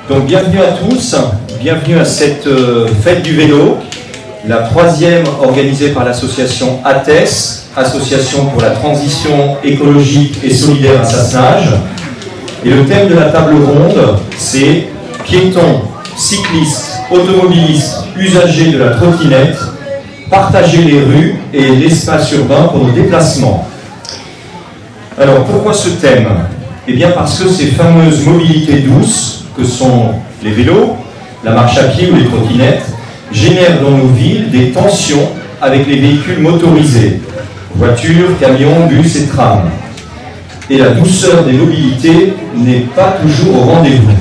Donc bienvenue à tous, bienvenue à cette fête du vélo, la 3e organisée par l'association ATES, Association pour la transition écologique et solidaire à Sassenage. Et le thème de la table ronde, c'est piétons, cyclistes, automobilistes, usagers de la trottinette, partager les rues et l'espace urbain pour nos déplacements. Alors pourquoi ce thème? Eh bien parce que ces fameuses mobilités douces, que sont les vélos, la marche à pied ou les trottinettes, génèrent dans nos villes des tensions avec les véhicules motorisés, voitures, camions, bus et trams. Et la douceur des mobilités n'est pas toujours au rendez-vous.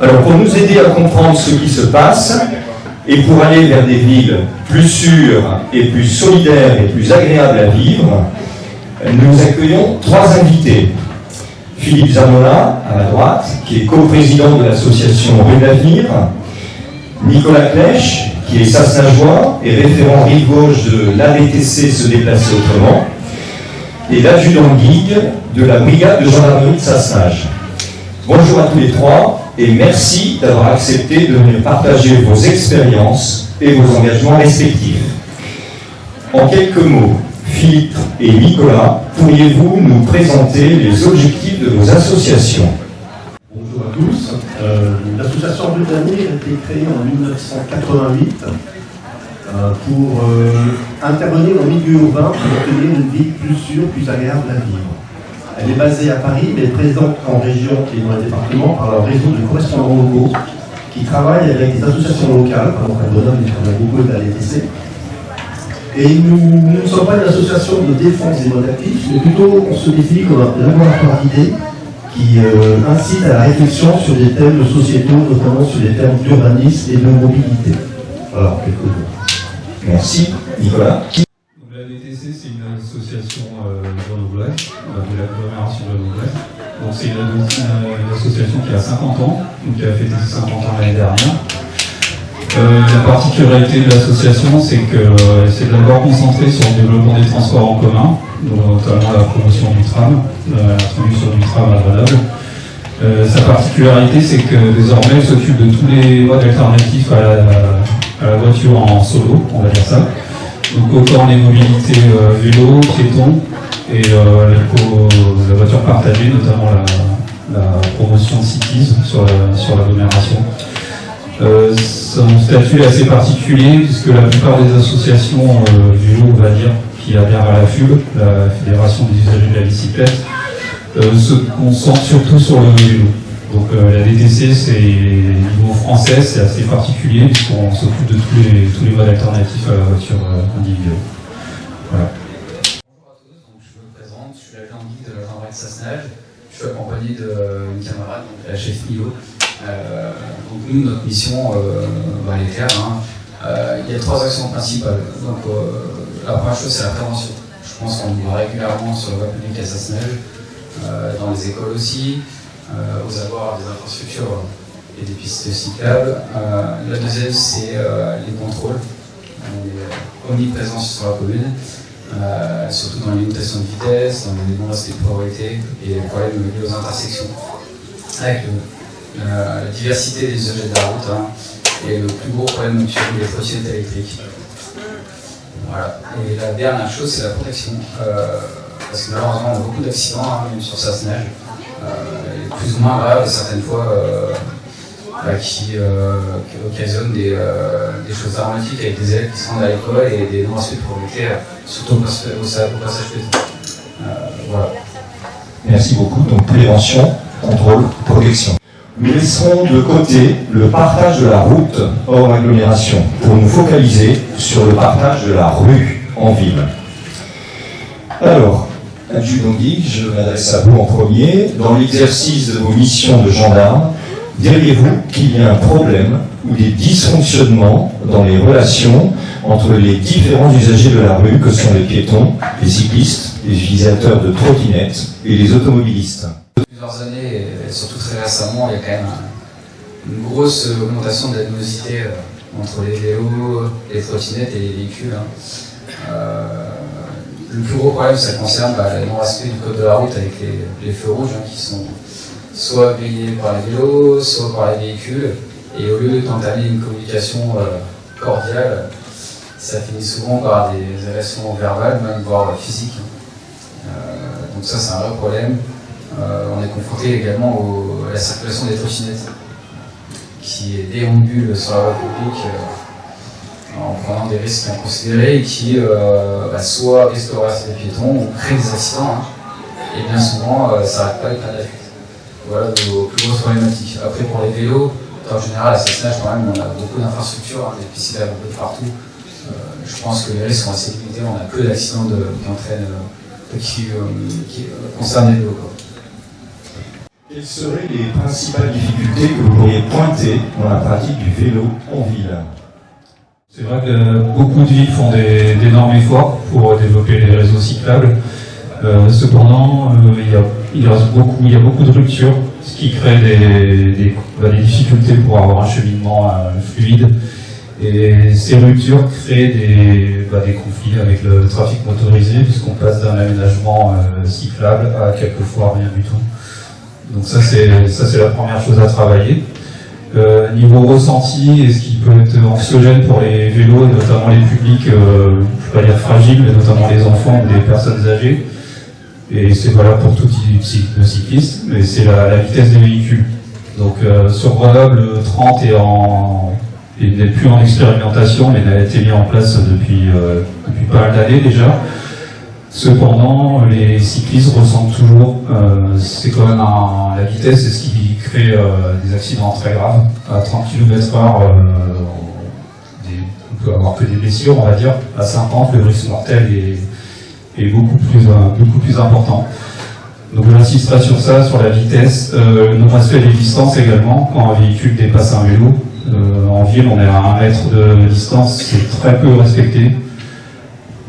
Alors pour nous aider à comprendre ce qui se passe, et pour aller vers des villes plus sûres et plus solidaires et plus agréables à vivre, nous accueillons 3 invités. Philippe Zamola, à ma droite, qui est coprésident de l'association Rue de l'Avenir, Nicolas Clèche, qui est sassenageois et référent rive gauche de l'ADTC Se déplacer autrement, et l'adjudant guide de la brigade de gendarmerie de Sassenage. Bonjour à tous les 3 et merci d'avoir accepté de venir partager vos expériences et vos engagements respectifs. En quelques mots, Philippe et Nicolas, pourriez-vous nous présenter les objectifs de vos associations? Bonjour à tous. L'association Rue de l'Avenir a été créée en 1988 pour intervenir dans le milieu urbain pour obtenir une ville plus sûre, plus agréable à vivre. Elle est basée à Paris, mais présente en région et dans les départements par leur réseau de correspondants locaux qui travaillent avec des associations locales, par exemple à Grenoble, on a beaucoup de la LTC. Et nous ne sommes pas une association de défense des modes actifs, mais plutôt on se définit comme un laboratoire d'idées qui incite à la réflexion sur des thèmes sociétaux, notamment sur des thèmes d'urbanisme et de mobilité. Alors, quelques mots. Merci. Nicolas. Donc, la DTC, c'est une association grenobloise, de l'agglomération grenobloise. Donc c'est une association qui a 50 ans, donc qui a fêté ses 50 ans l'année dernière. La particularité de l'association, c'est que c'est d'abord concentré sur le développement des transports en commun, notamment la promotion du tram, l'introduction du tram à Grenoble. Sa particularité, c'est que désormais, elle s'occupe de tous les modes alternatifs à la voiture en solo, on va dire ça. Donc autant les mobilités vélo, piéton et la voiture partagée, notamment la promotion de cyclisme sur l'agglomération. Son statut est assez particulier puisque la plupart des associations vélo, on va dire, qui adhèrent à la FUB, la Fédération des usagers de la bicyclette, se concentrent surtout sur le vélo. Donc la DTC, c'est niveau français, c'est assez particulier puisqu'on s'occupe de tous les modes alternatifs à la voiture individuelle. Voilà. Bonjour à tous, donc je me présente, je suis l'agent guide de la gendarmerie de Sassenage. Je suis accompagné d'une camarade, donc la chef Milo. Donc nous, notre mission, elle est claire. Il y a 3 actions principales. Donc la première chose, c'est la prévention. Je pense qu'on y va régulièrement sur la voie publique à Sassenage, dans les écoles aussi, aux abords des infrastructures et des pistes cyclables. La deuxième, c'est les contrôles. On est omniprésents sur la commune, surtout dans les limitations de vitesse, dans les non-respect de priorité et les problèmes liés aux intersections. Avec la diversité des usagers de la route et le plus gros problème actuel des trottinettes électriques. Voilà. Et la dernière chose, c'est la protection. Parce que malheureusement, on a beaucoup d'accidents, même sur Sassenage, plus ou moins graves certaines fois, qui occasionnent des choses dramatiques avec des élèves qui se rendent à l'école et des non-respects de priorité, surtout au passage piéton. Voilà. Merci beaucoup. Donc prévention, contrôle, protection. Nous laisserons de côté le partage de la route hors agglomération pour nous focaliser sur le partage de la rue en ville. Alors, adjudant guide, je m'adresse à vous en premier. Dans l'exercice de vos missions de gendarme, diriez-vous qu'il y a un problème ou des dysfonctionnements dans les relations entre les différents usagers de la rue, que sont les piétons, les cyclistes, les utilisateurs de trottinettes et les automobilistes? Plusieurs années, et surtout très récemment, il y a quand même une grosse augmentation de l'animosité entre les vélos, les trottinettes et les véhicules. Le plus gros problème, ça concerne le non-respect du code de la route avec les feux rouges qui sont soit grillés par les vélos, soit par les véhicules. Et au lieu d'entamer une communication cordiale, ça finit souvent par des agressions verbales, même voire physiques. Donc ça, c'est un vrai problème. On est confronté également à la circulation des trottinettes qui déambulent sur la voie publique en prenant des risques inconsidérés et qui soit risquent de raser les piétons ou créent des accidents. Et bien souvent, ça n'arrête pas avec la fuite. Voilà nos plus grosses problématiques. Après, pour les vélos, en général, à Sassenage, quand même, on a beaucoup d'infrastructures, des pistes à peu partout. Je pense que les risques sont assez limités. On n'a que d'accidents qui concernent les vélos. Quelles seraient les principales difficultés que vous pourriez pointer dans la pratique du vélo en ville? C'est vrai que beaucoup de villes font d'énormes efforts pour développer les réseaux cyclables. Cependant, il y a beaucoup de ruptures, ce qui crée des difficultés pour avoir un cheminement fluide. Et ces ruptures créent des conflits avec le trafic motorisé, puisqu'on passe d'un aménagement cyclable à quelquefois rien du tout. Donc ça c'est la première chose à travailler. Niveau ressenti, et ce qui peut être anxiogène pour les vélos, et notamment les publics, je ne vais pas dire fragiles, mais notamment les enfants ou les personnes âgées. Et c'est valable pour tout type de cycliste, mais c'est la vitesse des véhicules. Donc sur Grenoble, le 30 il n'est plus en expérimentation, mais il a été mis en place depuis pas mal d'années déjà. Cependant, les cyclistes ressentent toujours, c'est quand même la vitesse, c'est ce qui crée des accidents très graves. À 30 km/h, on peut avoir que des blessures, on va dire. À 50, le risque mortel est beaucoup plus important. Donc j'insisterai sur ça, sur la vitesse, le non-respect des distances également, quand un véhicule dépasse un vélo. En ville, on est à 1 mètre de distance, c'est très peu respecté.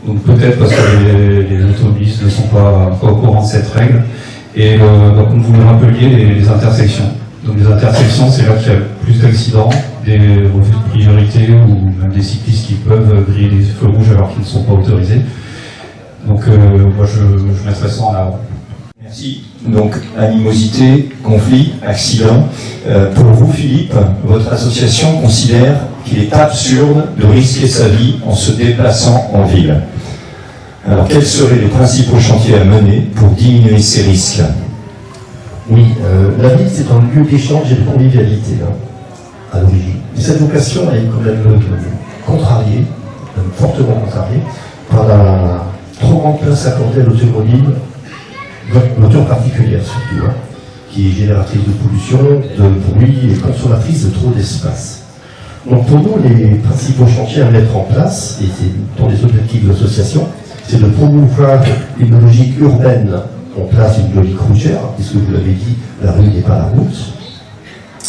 Donc peut-être parce que les automobilistes ne sont pas au courant de cette règle. Et donc vous me rappeliez les intersections. Donc les intersections, c'est là qu'il y a le plus d'accidents, des refus de priorité ou même des cyclistes qui peuvent griller les feux rouges alors qu'ils ne sont pas autorisés. Donc moi je mettrais ça en avant. Merci. Donc animosité, conflit, accident. Pour vous, Philippe, votre association considère qu'il est absurde de risquer sa vie en se déplaçant en ville. Alors, quels seraient les principaux chantiers à mener pour diminuer ces risques? Oui, la ville, c'est un lieu d'échange et de convivialité, à l'origine. Et cette vocation, elle est quand même contrariée, même fortement contrariée, par la trop grande place accordée à l'automobile, voiture particulière surtout, qui est génératrice de pollution, de bruit et consommatrice de trop d'espace. Donc pour nous, les principaux chantiers à mettre en place, et c'est dans les objectifs de l'association, c'est de promouvoir une logique urbaine. On place une logique routière, puisque vous l'avez dit, la rue n'est pas la route,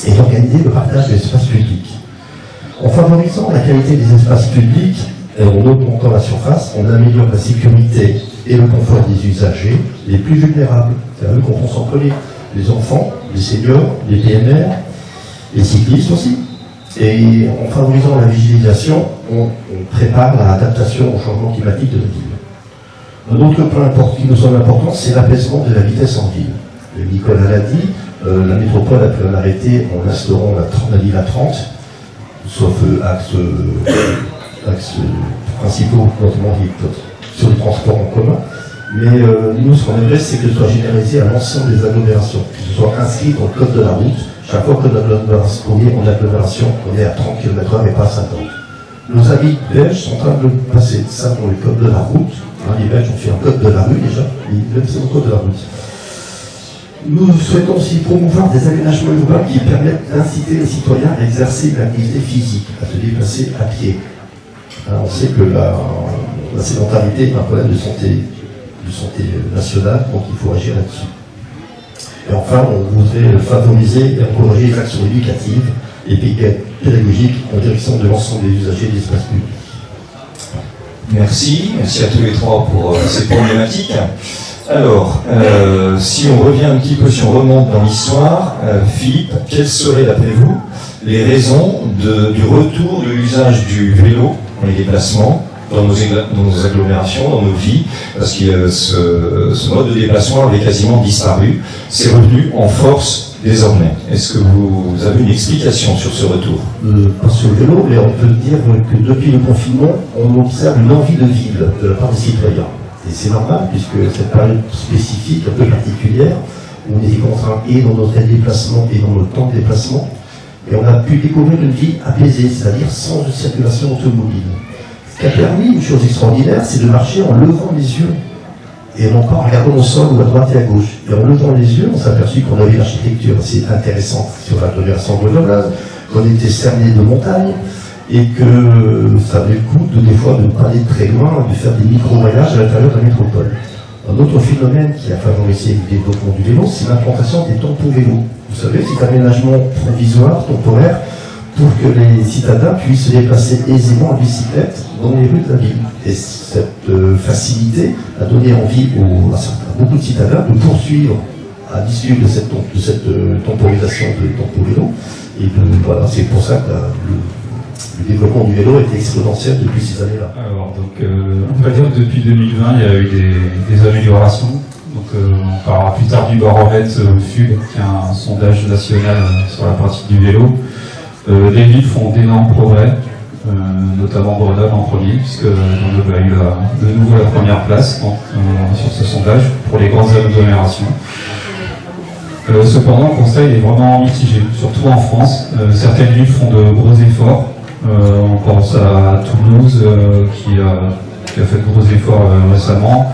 et d'organiser le partage de l'espace public. En favorisant la qualité des espaces publics et en augmentant la surface, on améliore la sécurité et le confort des usagers les plus vulnérables. C'est à eux qu'on pense en premier. Les enfants, les seniors, les PMR, les cyclistes aussi. Et en favorisant la vigilation, on prépare l'adaptation au changement climatique de la ville. Un autre point qui nous semble important, c'est l'apaisement de la vitesse en ville. Nicolas l'a dit, la métropole a pris un arrêté en instaurant la ville à 30, sauf axes principaux, notamment sur les transports en commun. Mais nous, ce qu'on aimerait, c'est que ce soit généralisé à l'ensemble des agglomérations, que ce soit inscrit dans le code de la route. Chaque fois que en agglomération, on est à 30 km/h et pas à 50. Nos amis belges sont en train de passer ça dans le code de la route. Les Belges ont fait un code de la rue déjà, même c'est le code de la route. Nous souhaitons aussi promouvoir des aménagements urbains qui permettent d'inciter les citoyens à exercer une activité physique, à se déplacer à pied. Alors, on sait que la sédentarité est un problème de santé nationale, donc il faut agir là-dessus. Et enfin, on voudrait favoriser et encourager les actions éducatives et pédagogiques en direction de l'ensemble des usagers de l'espace public. Merci à tous les trois pour ces problématiques. Alors, si on revient un petit peu, si on remonte dans l'histoire, Philippe, quelles seraient d'après vous les raisons du retour de l'usage du vélo dans les déplacements, dans nos agglomérations, dans nos vies, parce que ce mode de déplacement avait quasiment disparu, c'est revenu en force désormais. Est-ce que vous avez une explication sur ce retour? Sur le vélo, mais on peut dire que depuis le confinement, on observe une envie de vivre de la part des citoyens. Et c'est normal, puisque cette période spécifique, un peu particulière, où on était contraint et dans notre déplacement et dans notre temps de déplacement, et on a pu découvrir une vie apaisée, c'est-à-dire sans circulation automobile. Ce qui a permis une chose extraordinaire, c'est de marcher en levant les yeux, et non pas en regardant au sol ou à droite et à gauche. Et en levant les yeux, on s'est aperçu qu'on avait une architecture assez intéressante sur l'agglomération grenobloise, qu'on était cerné de montagnes, et que ça avait le coup des fois de ne pas aller très loin, de faire des micro-voyages à l'intérieur de la métropole. Un autre phénomène qui a favorisé le développement du vélo, c'est l'implantation des tampons vélos. Vous savez, c'est un aménagement provisoire, temporaire, pour que les citadins puissent se déplacer aisément en bicyclette dans les rues de la ville. Et cette facilité a donné envie à beaucoup de citadins de poursuivre à l'issue de cette temporisation de tampons vélo. Et voilà, c'est pour ça que le développement du vélo est exponentiel depuis ces années-là. Alors, donc, on va dire que depuis 2020, il y a eu des améliorations. Donc, on parlera plus tard du baromètre FUG, qui est un sondage national sur la pratique du vélo. Les villes font d'énormes progrès, notamment Grenoble en premier, puisque Grenoble a eu de nouveau la première place sur ce sondage pour les grandes agglomérations. Cependant, le constat est vraiment mitigé, surtout en France. Certaines villes font de gros efforts. On pense à Toulouse qui a fait de gros efforts récemment.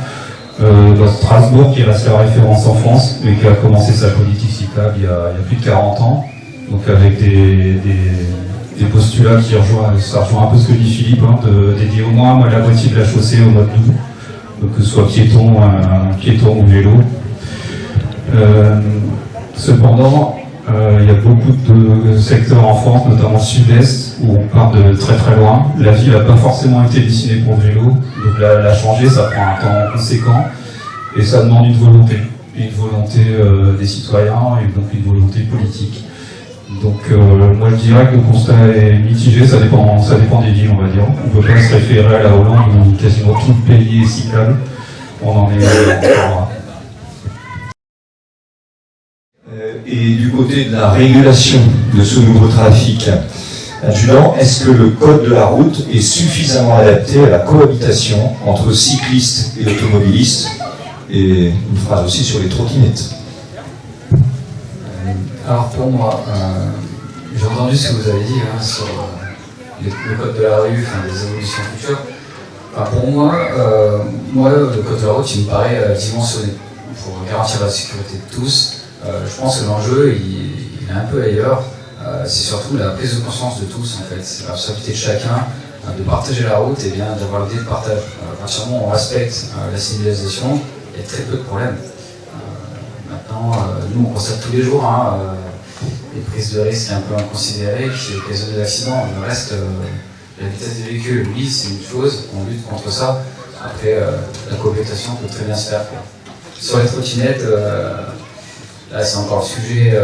Strasbourg qui reste la référence en France et qui a commencé sa politique cyclable il y a plus de 40 ans. Donc avec des postulats qui ça rejoint un peu ce que dit Philippe, de dédier au moins la moitié de la chaussée au mode doux, donc que ce soit piéton ou vélo. Cependant, il y a beaucoup de secteurs en France, notamment le sud-est, où on part de très très loin. La ville n'a pas forcément été dessinée pour le vélo, donc la changer, ça prend un temps conséquent, et ça demande une volonté des citoyens, et donc une volonté politique. Donc moi je dirais que le constat est mitigé, ça dépend des villes, on va dire. On ne peut pas se référer à la Hollande où quasiment tout le pays est cyclable. On en est encore. Et du côté de la régulation de ce nouveau trafic, adjudant, est-ce que le code de la route est suffisamment adapté à la cohabitation entre cyclistes et automobilistes? Et une phrase aussi sur les trottinettes. Alors pour moi, j'ai entendu ce que vous avez dit sur le code de la rue, les évolutions futures. Pour moi, le code de la route il me paraît dimensionné pour garantir la sécurité de tous. Je pense que l'enjeu il est un peu ailleurs. C'est surtout la prise de conscience de tous en fait. C'est la responsabilité de chacun de partager la route et bien d'avoir l'idée de partage. À partir du moment où on respecte la signalisation, il y a très peu de problèmes. Maintenant, nous on constate tous les jours les prises de risques un peu inconsidérées qui occasionnent des accidents. Le reste, la vitesse des véhicules, oui, c'est une chose, on lutte contre ça. Après, la cohabitation peut très bien se faire. Sur les trottinettes, là c'est encore le sujet,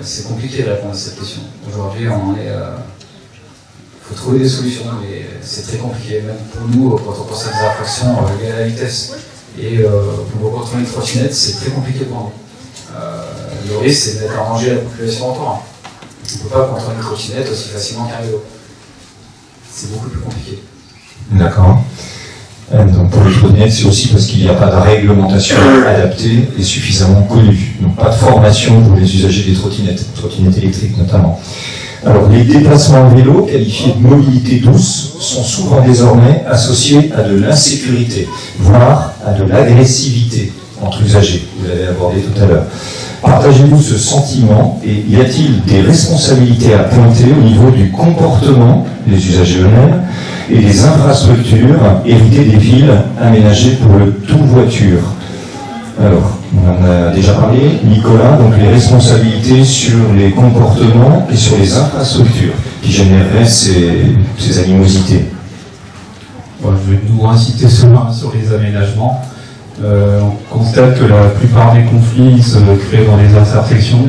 c'est compliqué de répondre à cette question. Aujourd'hui, faut trouver des solutions, mais c'est très compliqué, même pour nous, quand on constate des infractions liées à la vitesse. Et pour contrôler une trottinette, c'est très compliqué pour nous. Le risque, c'est d'être en danger à la population autour. On ne peut pas contrôler une trottinette aussi facilement qu'un vélo. C'est beaucoup plus compliqué. D'accord. Donc pour les trottinettes, c'est aussi parce qu'il n'y a pas de réglementation adaptée et suffisamment connue. Donc pas de formation pour les usagers des trottinettes électriques notamment. Alors les déplacements en vélo, qualifiés de mobilité douce, sont souvent désormais associés à de l'insécurité, voire à de l'agressivité entre usagers. Vous l'avez abordé tout à l'heure. Partagez-vous ce sentiment et y a-t-il des responsabilités à pointer au niveau du comportement des usagers eux-mêmes et des infrastructures héritées des villes aménagées pour le tout-voiture? Alors, On en a déjà parlé. Nicolas, donc les responsabilités sur les comportements et sur les infrastructures qui généreraient ces animosités. Bon, je vais nous inciter seulement sur les aménagements. On constate que la plupart des conflits se créent dans les intersections,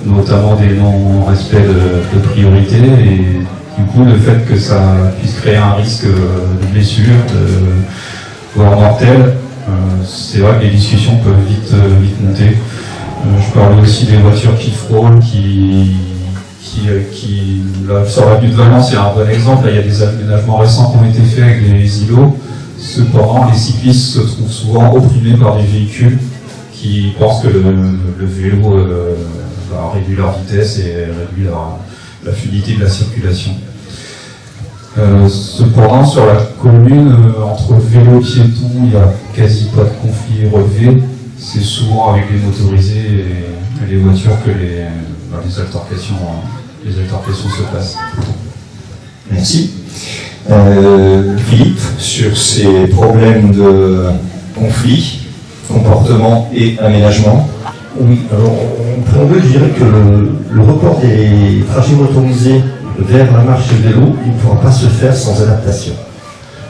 notamment des non-respects de priorité, et du coup le fait que ça puisse créer un risque de blessure, voire mortel, c'est vrai que les discussions peuvent vite monter. Je parlais aussi des voitures qui frôlent, là, sur la butte de Valence, c'est un bon exemple. Là, il y a des aménagements récents qui ont été faits avec des îlots. Cependant, les cyclistes se trouvent souvent opprimés par des véhicules qui pensent que le vélo réduit leur vitesse et réduit la fluidité de la circulation. Cependant, sur la commune, entre vélo et piétons, il n'y a quasi pas de conflit relevé. C'est souvent avec les motorisés et les voitures que les altercations se passent. Merci. Philippe, sur ces problèmes de conflit, comportement et aménagement. Oui, alors en préambule, je dirais que le report des trajets motorisés vers la marche et le vélo, il ne pourra pas se faire sans adaptation.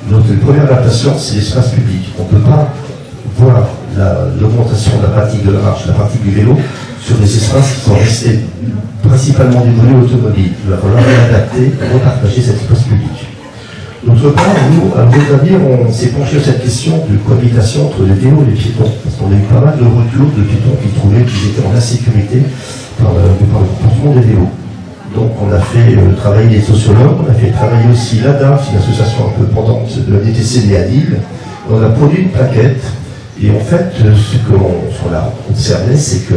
Donc la première adaptation, c'est l'espace public. On ne peut pas voir l'augmentation de la pratique de la marche, la pratique du vélo, sur des espaces qui sont restés principalement dévolus aux automobiles. Il va falloir réadapter, repartager cet espace public. D'autre part, nous, à Moldavie, on s'est penché sur cette question de cohabitation entre les vélos et les piétons. Parce qu'on a eu pas mal de retours de piétons qui trouvaient qu'ils étaient en insécurité par le comportement des vélos. Donc on a fait travailler des sociologues, on a fait travailler aussi l'ADA, c'est une association un peu pendante de la DTCD à Lille. On a produit une plaquette, et en fait, ce qu'on a observé, c'est qu'il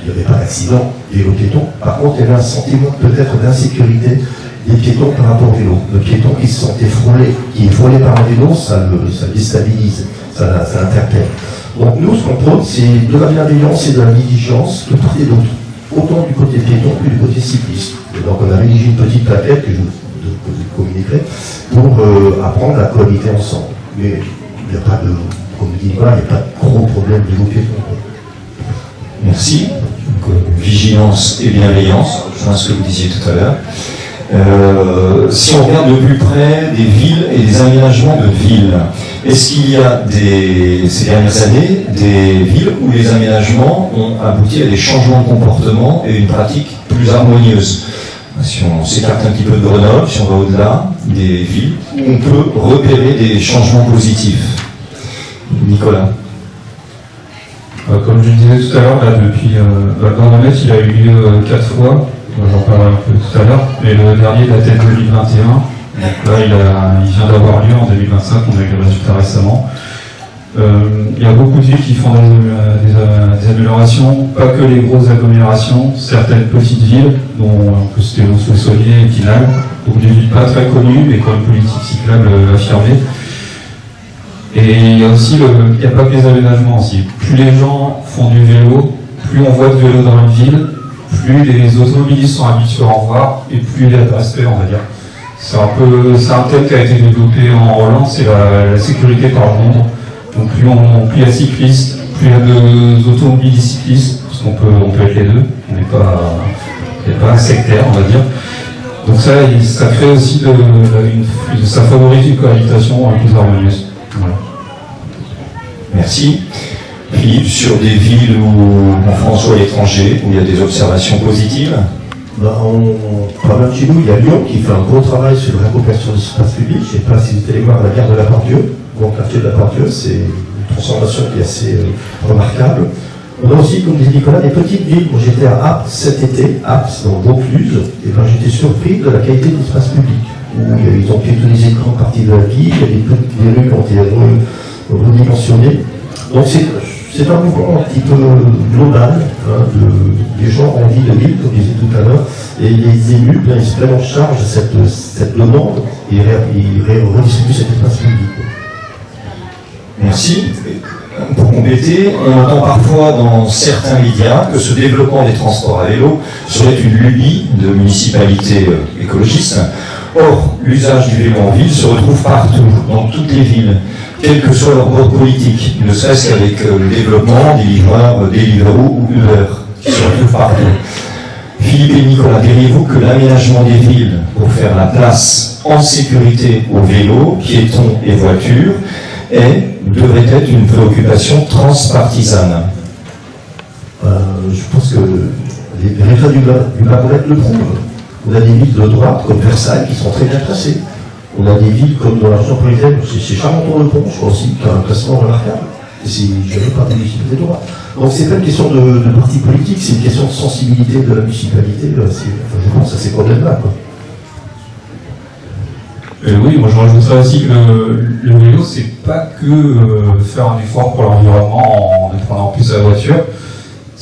n'y avait pas d'accident vélo-piéton. Par contre, il y avait un sentiment peut-être d'insécurité des piétons par rapport au vélo. Le piéton qui se sentait frôlé, qui est frôlé par un vélo, ça déstabilise, ça interpelle. Donc nous, ce qu'on prône, c'est de la bienveillance et de la diligence de part et d'autre, autant du côté piéton que du côté cycliste. Et donc on a rédigé une petite plaquette que je vous communiquerai pour apprendre à cohabiter ensemble. Mais il n'y a pas de, comme dit Nicolas, il n'y a pas de gros problème de piéton. Merci. Donc, vigilance et bienveillance, je pense ce que vous disiez tout à l'heure. Si on regarde de plus près des villes et des aménagements de villes, est-ce qu'il y a ces dernières années des villes où les aménagements ont abouti à des changements de comportement et une pratique plus harmonieuse? Si on s'écarte un petit peu de Grenoble, si on va au-delà des villes, où on peut repérer des changements positifs. Nicolas. Comme je le disais tout à l'heure, depuis Grenoble, il a eu lieu 4 fois. J'en parlerai un peu tout à l'heure, mais le dernier datait de 2021. Donc là, il vient d'avoir lieu en 2025, on a eu le résultat récemment. Il y a beaucoup de villes qui font des améliorations, pas que les grosses agglomérations, certaines petites villes, dont on peut citer Soissonnier et Pinal, donc des villes pas très connues, mais qui ont une politique cyclable affirmée. Et il y a aussi, il n'y a pas que les aménagements aussi. Plus les gens font du vélo, plus on voit de vélo dans une ville, plus les automobilistes sont habitués à en voir, et plus il y a de respect, on va dire. C'est un thème qui a été développé en Hollande, c'est la sécurité par le monde. Donc plus il y a cyclistes, plus il y a d'automobilistes cyclistes, parce qu'on peut être les deux, on n'est pas un sectaire, on va dire. Donc ça crée aussi ça favorise une cohabitation plus harmonieuse. Voilà. Merci. Philippe, sur des villes en France ou à l'étranger, où il y a des observations positives? Pas mal chez nous, il y a Lyon qui fait un gros travail sur la récupération de l'espace public. Je ne sais pas si vous allez voir la gare de la Part-Dieu. Donc, le quartier de la Part-Dieu, c'est une transformation qui est assez remarquable. On a aussi, comme disait Nicolas, des petites villes. Moi, j'étais à Apt cet été, Apt, dans Vaucluse, et ben, j'étais surpris de la qualité de l'espace public. Où ils ont piétonnisé une grande partie de la ville, les rues ont été redimensionnées. Donc, c'est un mouvement un petit peu global, les gens ont envie de vivre, comme je disais tout à l'heure, et les élus, ils se prennent en charge cette demande et ils redistribuent cet espace public. Merci. Pour compléter, on entend parfois dans certains médias que ce développement des transports à vélo serait une lubie de municipalités écologistes. Or, l'usage du vélo en ville se retrouve partout, dans toutes les villes. quel que soit leur bord politique, ne serait-ce qu'avec le développement des livreurs, Deliveroo ou Uber, qui se retrouvent partout. Philippe et Nicolas, diriez-vous que l'aménagement des villes pour faire la place en sécurité aux vélos, piétons et voitures devrait être une préoccupation transpartisane? Je pense que les résultats du baromètre le prouvent. On a des villes de droite comme Versailles qui sont très bien classées. On a des villes comme dans la région parisienne, c'est Charenton-le-Pont, je crois aussi, qui a un classement remarquable. Et c'est géré par des municipalités de droite. Donc c'est pas une question de parti politique, c'est une question de sensibilité de la municipalité. Je pense à ces problèmes-là. Oui, moi je rajouterais aussi que le vélo, c'est pas que faire un effort pour l'environnement en ne prenant plus sa voiture.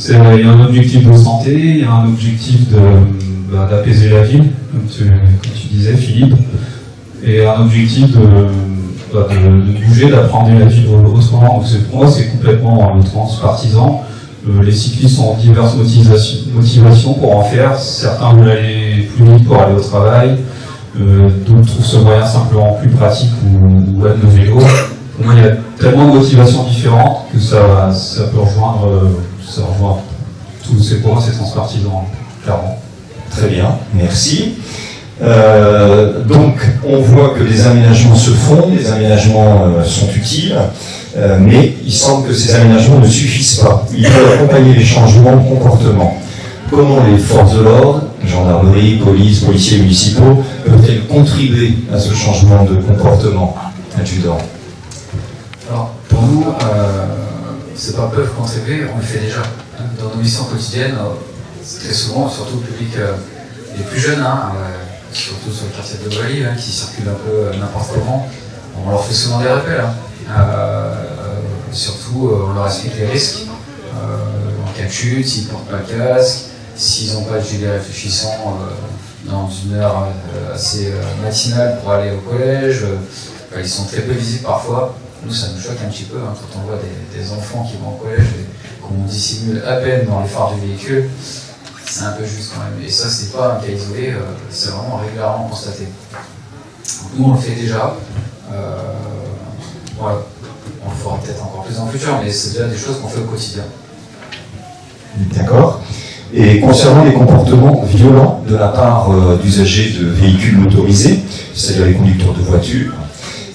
Il y a un objectif de santé, il y a un objectif d'apaiser la ville, comme tu disais, Philippe, et un objectif de bouger, d'apprendre la ville autrement. Donc pour moi, c'est complètement transpartisan. Les cyclistes ont diverses motivations pour en faire. Certains veulent aller plus vite pour aller au travail. D'autres trouvent ce moyen simplement plus pratique ou aiment le vélo. Pour moi, il y a tellement de motivations différentes que ça peut rejoindre tous ces points, c'est transpartisan, clairement. Très bien, merci. Donc, on voit que les aménagements se font, les aménagements sont utiles, mais il semble que ces aménagements ne suffisent pas. Il faut accompagner les changements de comportement. Comment les forces de l'ordre, gendarmerie, police, policiers municipaux, peuvent-elles contribuer à ce changement de comportement, adjudant? Alors, pour nous, c'est pas peuvent contribuer, on le fait déjà. Dans nos missions quotidiennes, très souvent, surtout le public les plus jeunes, surtout sur le quartier de Wally, qui circulent un peu n'importe comment, on leur fait souvent des rappels. Surtout, on leur explique les risques. En cas de chute, s'ils ne portent pas le casque, s'ils n'ont pas de gilet réfléchissant dans une heure assez matinale pour aller au collège, ils sont très peu visibles parfois. Nous, ça nous choque un petit peu quand on voit des enfants qui vont au collège et qu'on dissimule à peine dans les phares du véhicule. C'est un peu juste quand même. Et ça, c'est pas un cas isolé, c'est vraiment régulièrement constaté. Donc, nous, on le fait déjà. Voilà. On le fera peut-être encore plus dans le futur, mais c'est déjà des choses qu'on fait au quotidien. D'accord. Et concernant les comportements violents de la part d'usagers de véhicules motorisés, c'est-à-dire les conducteurs de voitures,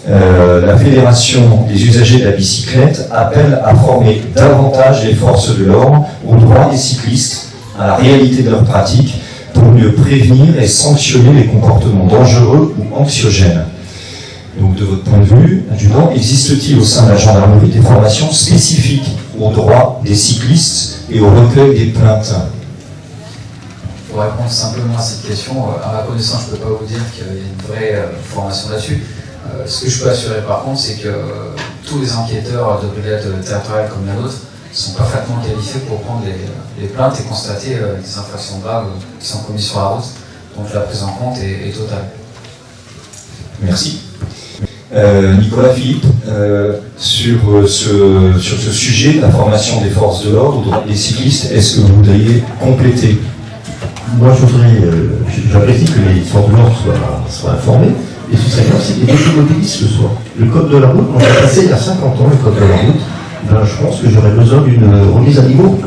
la Fédération des usagers de la bicyclette appelle à former davantage les forces de l'ordre aux droits des cyclistes, à la réalité de leurs pratiques, pour mieux prévenir et sanctionner les comportements dangereux ou anxiogènes. Donc, de votre point de vue, adjudant, existe-t-il au sein de la gendarmerie des formations spécifiques aux droits des cyclistes et au recueil des plaintes? Pour répondre simplement à cette question, à ma connaissance, je ne peux pas vous dire qu'il y a une vraie formation là-dessus. Ce que je peux assurer par contre, c'est que tous les enquêteurs de brigades territoriales comme la nôtre sont parfaitement qualifiés pour prendre les plaintes et constater les infractions graves qui sont commises sur la route. Donc la prise en compte est totale. Merci. Nicolas, Philippe, sur ce sujet, la formation des forces de l'ordre, des cyclistes, est-ce que vous voudriez compléter? Moi, j'apprécie que les forces de l'ordre soient informés, et ce serait bien aussi que les automobilistes le soient. Le code de la route, on l'a passé il y a 50 ans, le code de la route. Je pense que j'aurais besoin d'une remise à niveau.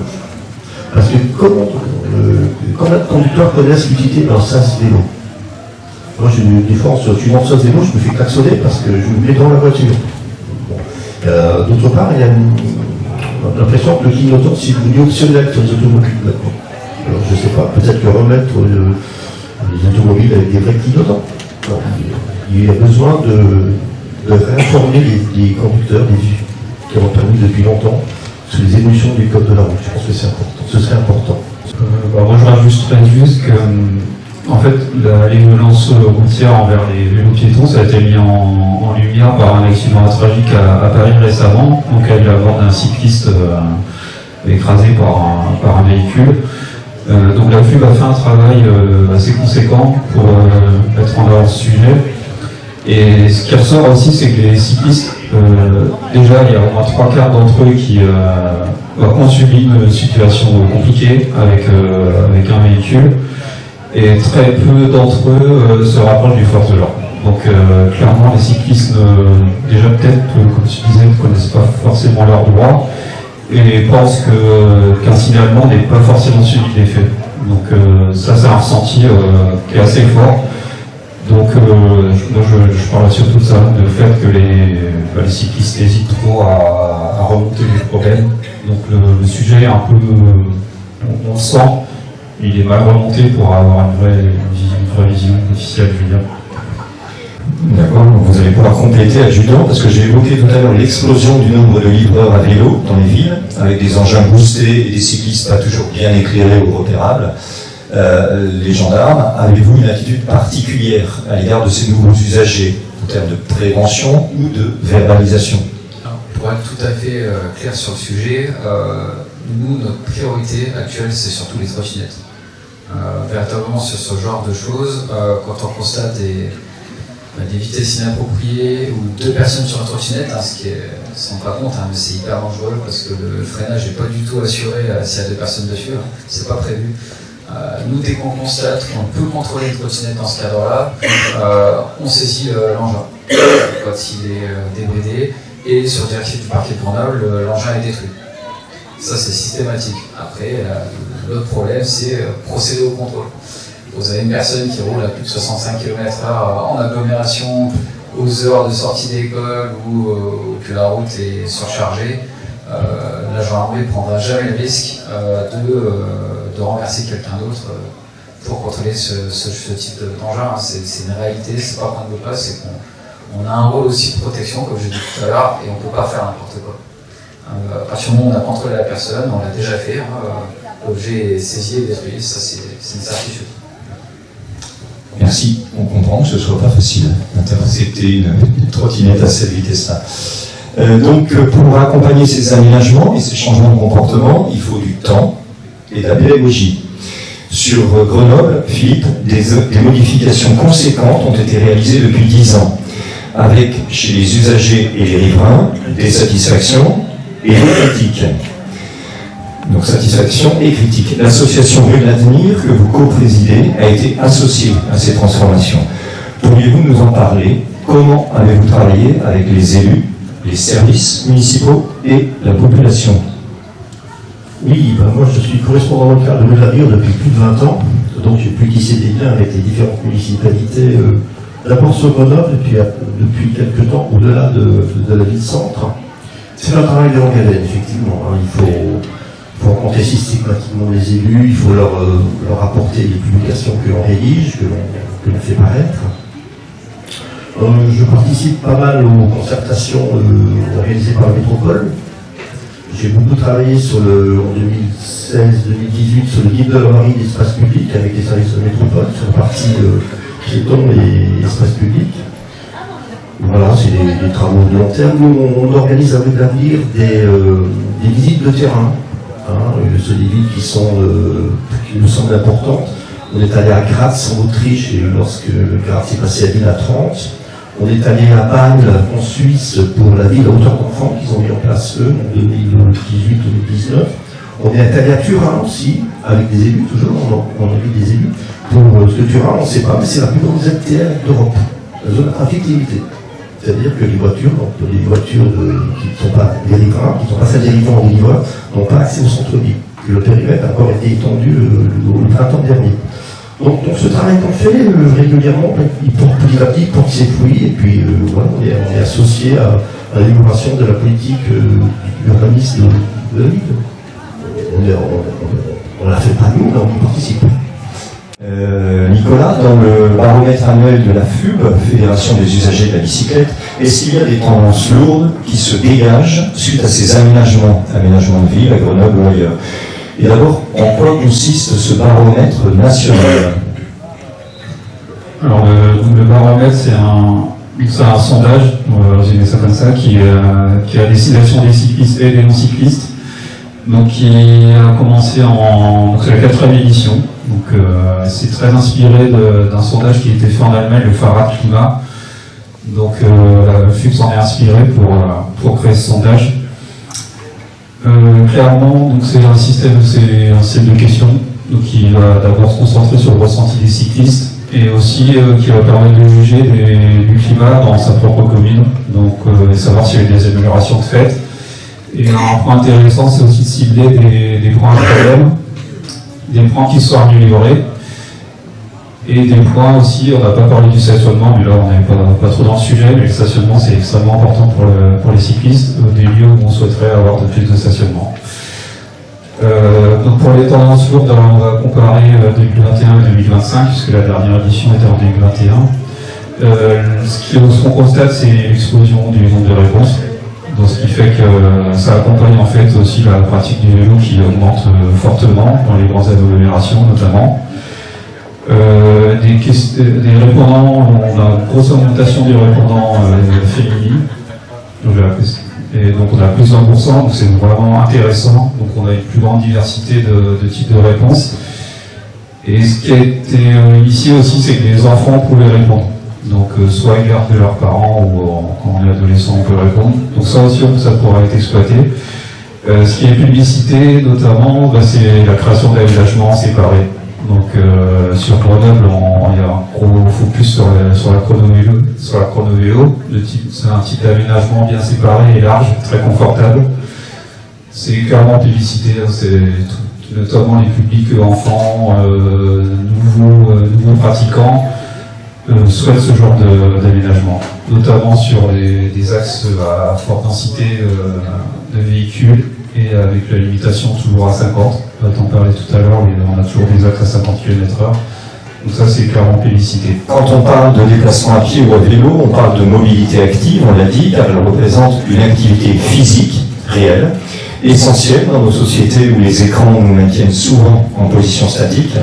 Parce que combien de conducteurs connaissent l'utilité d'un sas vélo? Moi, je suis dans ce vélo, je me fais klaxonner parce que je me mets dans la voiture. Bon. D'autre part, il y a l'impression que le clignotant, c'est devenu optionnel sur les automobiles maintenant. Alors, je ne sais pas, peut-être que remettre les automobiles avec des vrais clignotants. Non, il y a besoin de réinformer les conducteurs, qui ont permis depuis longtemps, sur les évolutions du code de la route. Je pense que c'est important. Ce serait important. Moi, je rajouterais juste que en fait, les violences routières envers les vélos piétons, ça a été mis en lumière par un accident tragique à Paris récemment, donc avec la mort d'un cycliste écrasé par un véhicule. Donc la FUB a fait un travail assez conséquent pour mettre en avant ce sujet. Et ce qui ressort aussi, c'est que les cyclistes, déjà il y a au moins 3/4 d'entre eux qui ont subi une situation compliquée avec un véhicule. Et très peu d'entre eux se rapprochent du force de l'ordre. Donc clairement, les cyclistes, déjà peut-être, comme tu disais, ne connaissent pas forcément leurs droits et pensent qu'un signalement n'est pas forcément suivi de l'effet. Donc ça, c'est un ressenti qui est assez fort. Donc moi, je parle surtout de ça, du fait que les cyclistes hésitent trop à remonter les problèmes. Donc le sujet est un peu, on le sent, il est mal remonté pour avoir une vraie vision officielle, je veux dire. D'accord, vous allez pouvoir compléter, adjudant, parce que j'ai évoqué tout à l'heure l'explosion du nombre de livreurs à vélo dans les villes, avec des engins boostés et des cyclistes pas toujours bien éclairés ou repérables. Les gendarmes, avez-vous une attitude particulière à l'égard de ces nouveaux usagers, en termes de prévention ou de verbalisation? Alors, pour être tout à fait clair sur le sujet, nous, notre priorité actuelle, c'est surtout les trottinettes. Véritablement sur ce genre de choses, quand on constate des vitesses inappropriées ou 2 personnes sur une trottinette, ce qui est, on ne rend pas compte, mais c'est hyper dangereux parce que le freinage n'est pas du tout assuré s'il y a 2 personnes dessus, c'est pas prévu. Nous, dès qu'on constate qu'on peut contrôler une trottinette dans ce cadre-là, on saisit l'engin quand il est débridé et sur directive du parquet de Grenoble, l'engin est détruit. Ça, c'est systématique. Après, l'autre problème, c'est procéder au contrôle. Vous avez une personne qui roule à plus de 65 km/h en agglomération, aux heures de sortie d'école ou que la route est surchargée, la gendarmerie ne prendra jamais le risque de renverser quelqu'un d'autre pour contrôler ce type d'engin. C'est une réalité, c'est pas prendre de place, c'est qu'on a un rôle aussi de protection, comme j'ai dit tout à l'heure, et on ne peut pas faire n'importe quoi. À partir du moment où on a contrôlé la personne, on l'a déjà fait, l'objet est saisi et détruit, ça c'est une certitude. Merci, on comprend que ce ne soit pas facile d'intercepter une trottinette à cette vitesse-là. Donc pour accompagner ces aménagements et ces changements de comportement, il faut du temps et de la pédagogie. Sur Grenoble, Philippe, des modifications conséquentes ont été réalisées depuis 10 ans, avec chez les usagers et les riverains des satisfactions et des critiques. Donc satisfaction et critique. L'association Rue de l'Avenir, que vous co-présidez, a été associée à ces transformations. Pourriez-vous nous en parler? Comment avez-vous travaillé avec les élus, les services municipaux et la population? Oui, moi je suis correspondant local de Rue de l'Avenir depuis plus de 20 ans, donc j'ai pu tisser des liens avec les différentes municipalités, d'abord sur Grenoble et puis depuis quelques temps au-delà de la ville centre. C'est un travail de longue haleine, effectivement. Il faut rencontrer systématiquement les élus, il faut leur apporter les publications que l'on rédige, que l'on fait paraître. Je participe pas mal aux concertations organisées par la métropole. J'ai beaucoup travaillé en 2016-2018 sur le guide de la Marie d'espace public avec les services de métropole sur la partie piéton et espace public. Voilà, c'est des travaux de long terme. Nous, on organise avec l'avenir des visites de terrain. C'est des villes qui nous semblent importantes. On est allé à Graz en Autriche lorsque le Graz est passé à ville à 30. On est allé à Bâle en Suisse pour la ville à hauteur d'enfants qu'ils ont mis en place eux en 2018-2019. On est allé à Turin aussi, avec des élus, toujours, on a vu des élus. Parce que Turin, on ne sait pas, mais c'est la plus grande ZTL d'Europe, la zone à trafic limité. C'est-à-dire que les voitures qui ne sont pas des riverains, qui ne sont pas celles des riverains ou des livreurs, n'ont pas accès au centre-ville. Le périmètre a encore été étendu le printemps dernier. Donc ce travail qu'on fait régulièrement, il porte ses fruits, et puis voilà, on est associé à l'élaboration de la politique d'urbanisme de la ville. On ne la fait pas nous, mais on y participe. Nicolas, dans le baromètre annuel de la FUB, Fédération des usagers de la bicyclette, est-ce qu'il y a des tendances lourdes qui se dégagent suite à ces aménagements de ville à Grenoble ou ailleurs? Et d'abord, en quoi consiste ce baromètre national? Alors le baromètre, c'est un sondage, on va résumer ça comme ça, qui est à destination des cyclistes et des non-cyclistes. Donc qui a commencé c'est la 4e édition. Donc c'est très inspiré d'un sondage qui a été fait en Allemagne, le Fahrrad Klima. Donc la FUB s'en est inspiré pour créer ce sondage. Clairement, donc c'est un système de questions, donc qui va d'abord se concentrer sur le ressenti des cyclistes, et aussi qui va permettre de juger du climat dans sa propre commune, donc savoir s'il y a eu des améliorations de fait. Et un point intéressant, c'est aussi de cibler des points de problème, des points qui sont améliorés, et des points aussi, on n'a pas parlé du stationnement, mais là on n'est pas trop dans le sujet, mais le stationnement c'est extrêmement important pour les cyclistes, des lieux où on souhaiterait avoir de plus de stationnement. Donc pour les tendances lourdes, on va comparer 2021 et 2025, puisque la dernière édition était en 2021. Ce qu'on constate, c'est l'explosion du nombre de réponses. Donc ce qui fait que ça accompagne en fait aussi la pratique du vélo qui augmente fortement dans les grandes agglomérations notamment. Des répondants, on a une grosse augmentation des répondants féminines. Et donc on a plus de 20%, donc c'est vraiment intéressant. Donc on a une plus grande diversité de types de réponses. Et ce qui a été initié aussi, c'est que les enfants pouvaient répondre. Donc soit ils gardent de leurs parents ou quand on est adolescent on peut répondre. Donc ça aussi ça pourra être exploité. Ce qui est publicité notamment, c'est la création d'aménagements séparés. Donc sur Grenoble, il y a un gros focus sur la chrono-vélo. C'est un type d'aménagement bien séparé et large, très confortable. C'est clairement publicité, c'est notamment les publics enfants, nouveaux pratiquants souhaitent ce genre d'aménagement, notamment sur des axes à forte densité de véhicules et avec la limitation toujours à 50. On va t'en parler tout à l'heure, mais on a toujours des axes à 50 km/h. Donc ça, c'est clairement publicité. Quand on parle de déplacement à pied ou à vélo, on parle de mobilité active, on l'a dit, car elle représente une activité physique réelle, essentielle dans nos sociétés où les écrans nous maintiennent souvent en position statique.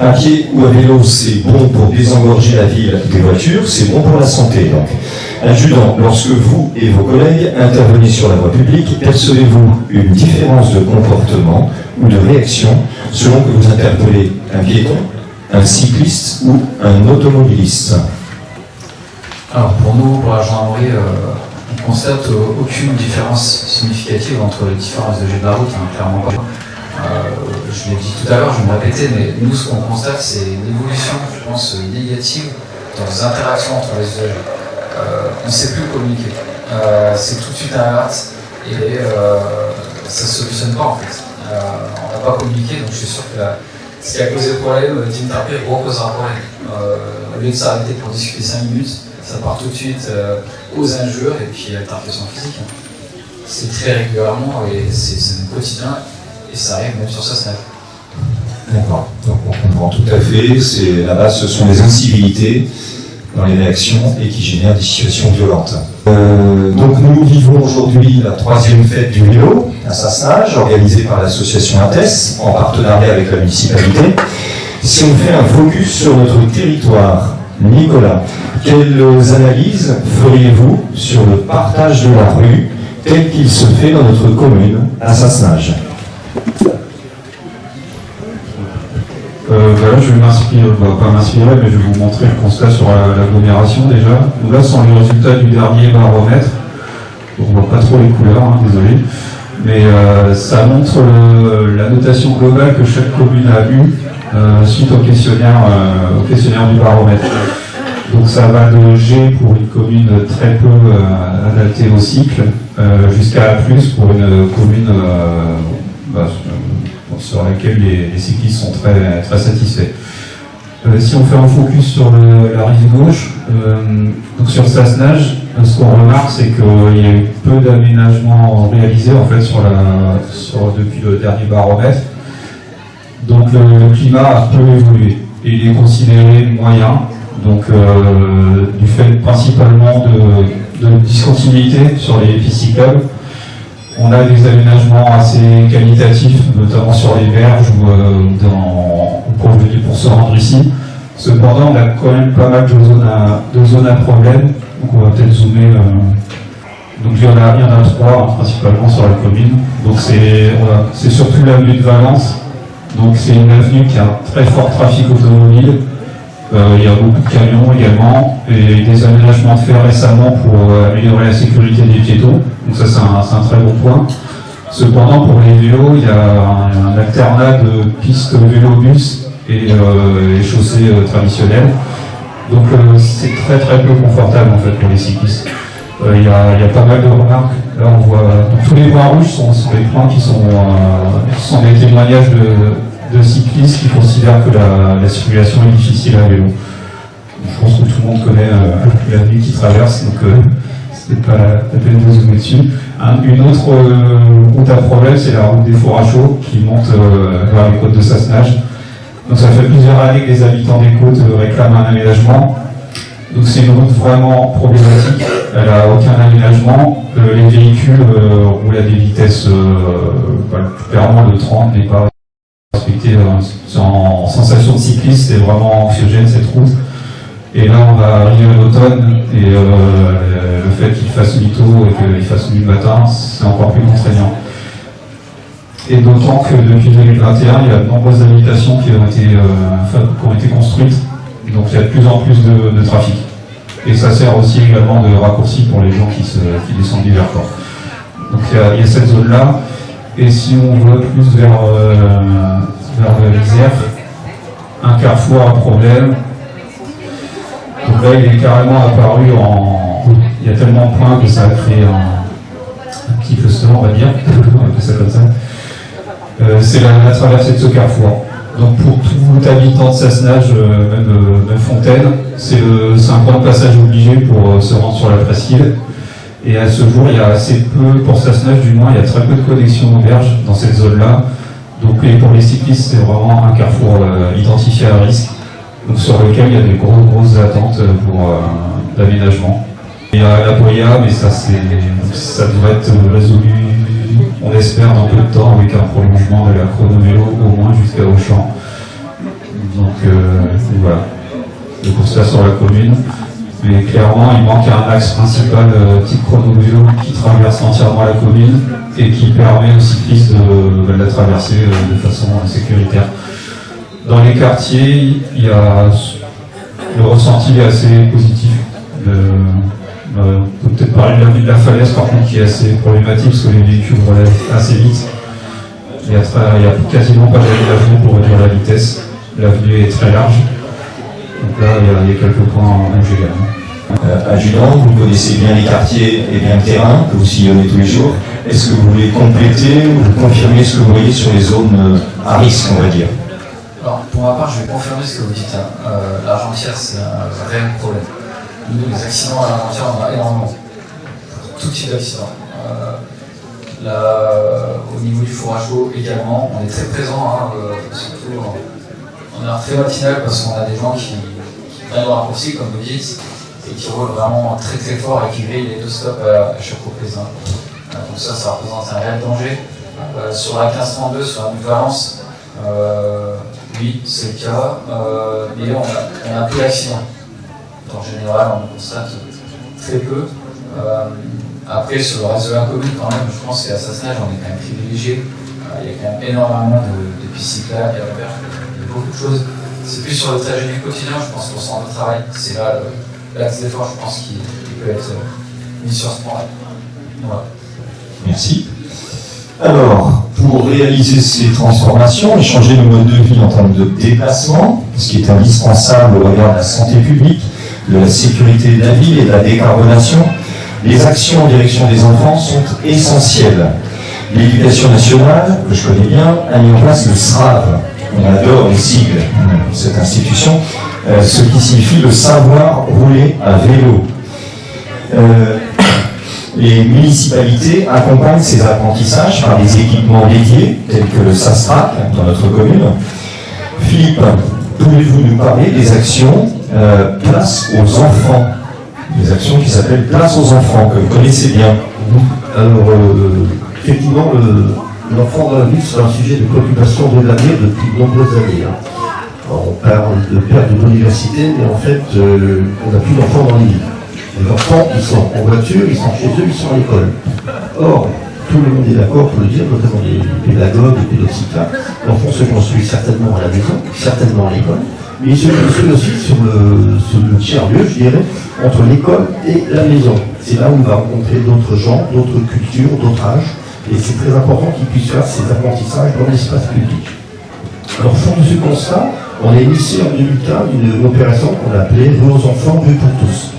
À pied ou à vélo, c'est bon pour désengorger la ville des voitures, c'est bon pour la santé. Donc, adjudant, lorsque vous et vos collègues intervenez sur la voie publique, percevez-vous une différence de comportement ou de réaction selon que vous interpellez un piéton, un cycliste ou un automobiliste? Alors pour nous, pour la gendarmerie, on constate aucune différence significative entre les différents usagers de la route, clairement pas. Je l'ai dit tout à l'heure, je vais me répéter, mais nous ce qu'on constate c'est une évolution, je pense, négative dans les interactions entre les usagers. On ne sait plus communiquer. C'est tout de suite un alerte et ça ne se solutionne pas en fait. On n'a pas communiqué, donc je suis sûr que ce qui a causé le problème, d'interpréter recausera un problème. Au lieu de s'arrêter pour discuter 5 minutes, ça part tout de suite aux injures et puis à l'interprétation physique. C'est très régulièrement et c'est le quotidien et ça arrive même sur sa Snap. D'accord, donc on comprend tout à fait, la base ce sont les incivilités dans les réactions et qui génèrent des situations violentes. Donc nous vivons aujourd'hui la 3e fête du vélo à Sassenage, organisée par l'association ATES en partenariat avec la municipalité. Si on fait un focus sur notre territoire, Nicolas, quelles analyses feriez-vous sur le partage de la rue tel qu'il se fait dans notre commune à Sassenage? Là, je vais m'inspirer, pas m'inspirer, mais je vais vous montrer le constat sur l'agglomération déjà. Donc là, ce sont les résultats du dernier baromètre. On ne voit pas trop les couleurs, désolé. Mais ça montre la notation globale que chaque commune a eue suite au questionnaire du baromètre. Donc ça va de G pour une commune très peu adaptée au cycle, jusqu'à A+ pour une commune sur laquelle les cyclistes sont très, très satisfaits. Si on fait un focus sur la rive gauche, donc sur Sassenage, ce qu'on remarque, c'est qu'il y a eu peu d'aménagements réalisés en fait depuis le dernier baromètre. Donc le climat a peu évolué et il est considéré moyen, donc du fait principalement de discontinuité sur les pistes cyclables. On a des aménagements assez qualitatifs, notamment sur les berges ou pour se rendre ici. Cependant, on a quand même pas mal de zones à problème. Donc on va peut-être zoomer. Donc il y en a 3 principalement sur la commune. Donc c'est surtout l'avenue de Valence. Donc c'est une avenue qui a un très fort trafic automobile. Il y a beaucoup de camions également et des aménagements de fait récemment pour améliorer la sécurité des piétons. Donc ça c'est un très bon point. Cependant pour les vélos, il y a un alternat de pistes vélo-bus et les chaussées traditionnelles. Donc c'est très très peu confortable en fait pour les cyclistes. Il y a pas mal de remarques. Là on voit tous les points rouges sont des points qui sont des témoignages de cyclistes qui considèrent que la circulation est difficile à vélo. Je pense que tout le monde connaît la ville qui traverse, donc c'est pas la peine de zoomer dessus. Une autre route à problème, c'est la route des Fours à Chaux qui monte vers les côtes de Sassenage. Donc ça fait plusieurs années que les habitants des côtes réclament un aménagement. Donc c'est une route vraiment problématique, elle n'a aucun aménagement. Les véhicules roulent à des vitesses, clairement le 30 n'est pas respecté. En sensation de cycliste, c'est vraiment anxiogène cette route. Et là on va arriver à l'automne et le fait qu'il fasse nuit tôt et qu'il fasse nuit le matin, c'est encore plus contraignant. Et d'autant que depuis 2021, il y a de nombreuses habitations qui ont été construites, donc il y a de plus en plus de trafic. Et ça sert aussi également de raccourci pour les gens qui descendent du Vercors. Donc il y a cette zone-là. Et si on va plus vers l'Isère, un carrefour à problème. Donc là, il est carrément apparu il y a tellement de points que ça a créé un petit cluster, on va dire, on va appeler ça comme ça. C'est la traversée de ce carrefour. Donc pour tout habitant de Sassenage, même Fontaine, c'est un point de passage obligé pour se rendre sur la presqu'île. Et à ce jour, il y a assez peu, pour Sassenage du moins, il y a très peu de connexions aux berges dans cette zone-là. Donc et pour les cyclistes, c'est vraiment un carrefour identifié à risque, donc sur lequel il y a des grosses attentes pour d'aménagement. Il y a la Boya, mais ça devrait être résolu, on espère, dans peu de temps, avec un prolongement de la chronovélo au moins jusqu'à Auchan. Donc voilà, le constat sur la commune. Mais clairement, il manque un axe principal type chronovélo qui traverse entièrement la commune et qui permet aux cyclistes de la traverser de façon sécuritaire. Dans les quartiers, il y a le ressenti est assez positif. On peut peut-être parler de l'avenue de la Falaise, par contre, qui est assez problématique parce que les véhicules relèvent assez vite. Il n'y a quasiment pas d'aménagement pour réduire la vitesse. L'avenue est très large. Donc là, il y a quelques points en rouge également. Adjudant, vous connaissez bien les quartiers et bien le terrain, que vous sillonnez tous les jours. Est-ce que vous voulez compléter ou confirmer ce que vous voyez sur les zones à risque, on va dire? Alors, pour ma part, je vais confirmer ce que vous dites. L'Argentière, c'est un réel problème. Nous, les accidents à l'Argentière, on en a énormément. Tout type d'accidents. Au niveau du Four à Chaux également, on est très présent, surtout en heure très matinale, parce qu'on a des gens qui prennent le raccourci, comme vous dites, et qui roulent vraiment très très fort et qui grillent les deux stops à chaque reprise. Donc ça représente un réel danger. Sur la 1532, sur la Valence, oui, c'est le cas, mais on a peu d'accidents. En général, on constate très peu. Après, sur le reste de la commune, quand même, je pense qu'à Sassenage, on est quand même privilégié. Il y a quand même énormément de pistes cyclables, il y a beaucoup de choses. C'est plus sur le trajet du quotidien, je pense qu'on sent le travail. C'est là l'axe d'effort, je pense, qui peut être mis sur ce point-là. Voilà. Merci. Alors, pour réaliser ces transformations et changer nos modes de vie en termes de déplacement, ce qui est indispensable au regard de la santé publique, de la sécurité de la ville et de la décarbonation, les actions en direction des enfants sont essentielles. L'éducation nationale, que je connais bien, a mis en place le SRAV. On adore les sigles de cette institution, ce qui signifie le savoir rouler à vélo. Les municipalités accompagnent ces apprentissages par des équipements dédiés, tels que le SASTRAC dans notre commune. Philippe, pouvez-vous nous parler des actions Place aux enfants, des actions qui s'appellent Place aux enfants, que vous connaissez bien? Alors, effectivement, l'enfant dans la ville, c'est un sujet de préoccupation de l'avenir depuis de nombreuses années. Alors, on parle de perte de l'université, mais en fait, on n'a plus d'enfants dans les villes. Les enfants, ils sont en voiture, ils sont chez eux, ils sont à l'école. Or, tout le monde est d'accord pour le dire, notamment les pédagogues, les pédopsychiatres. L'enfant se construit certainement à la maison, certainement à l'école, mais il se construit aussi sur le tiers-lieu, je dirais, entre l'école et la maison. C'est là où on va rencontrer d'autres gens, d'autres cultures, d'autres âges, et c'est très important qu'il puisse faire ces apprentissages dans l'espace public. Alors, fort de ce constat, On a initié en 2015 une opération qu'on a appelée Rue aux enfants, rue pour tous.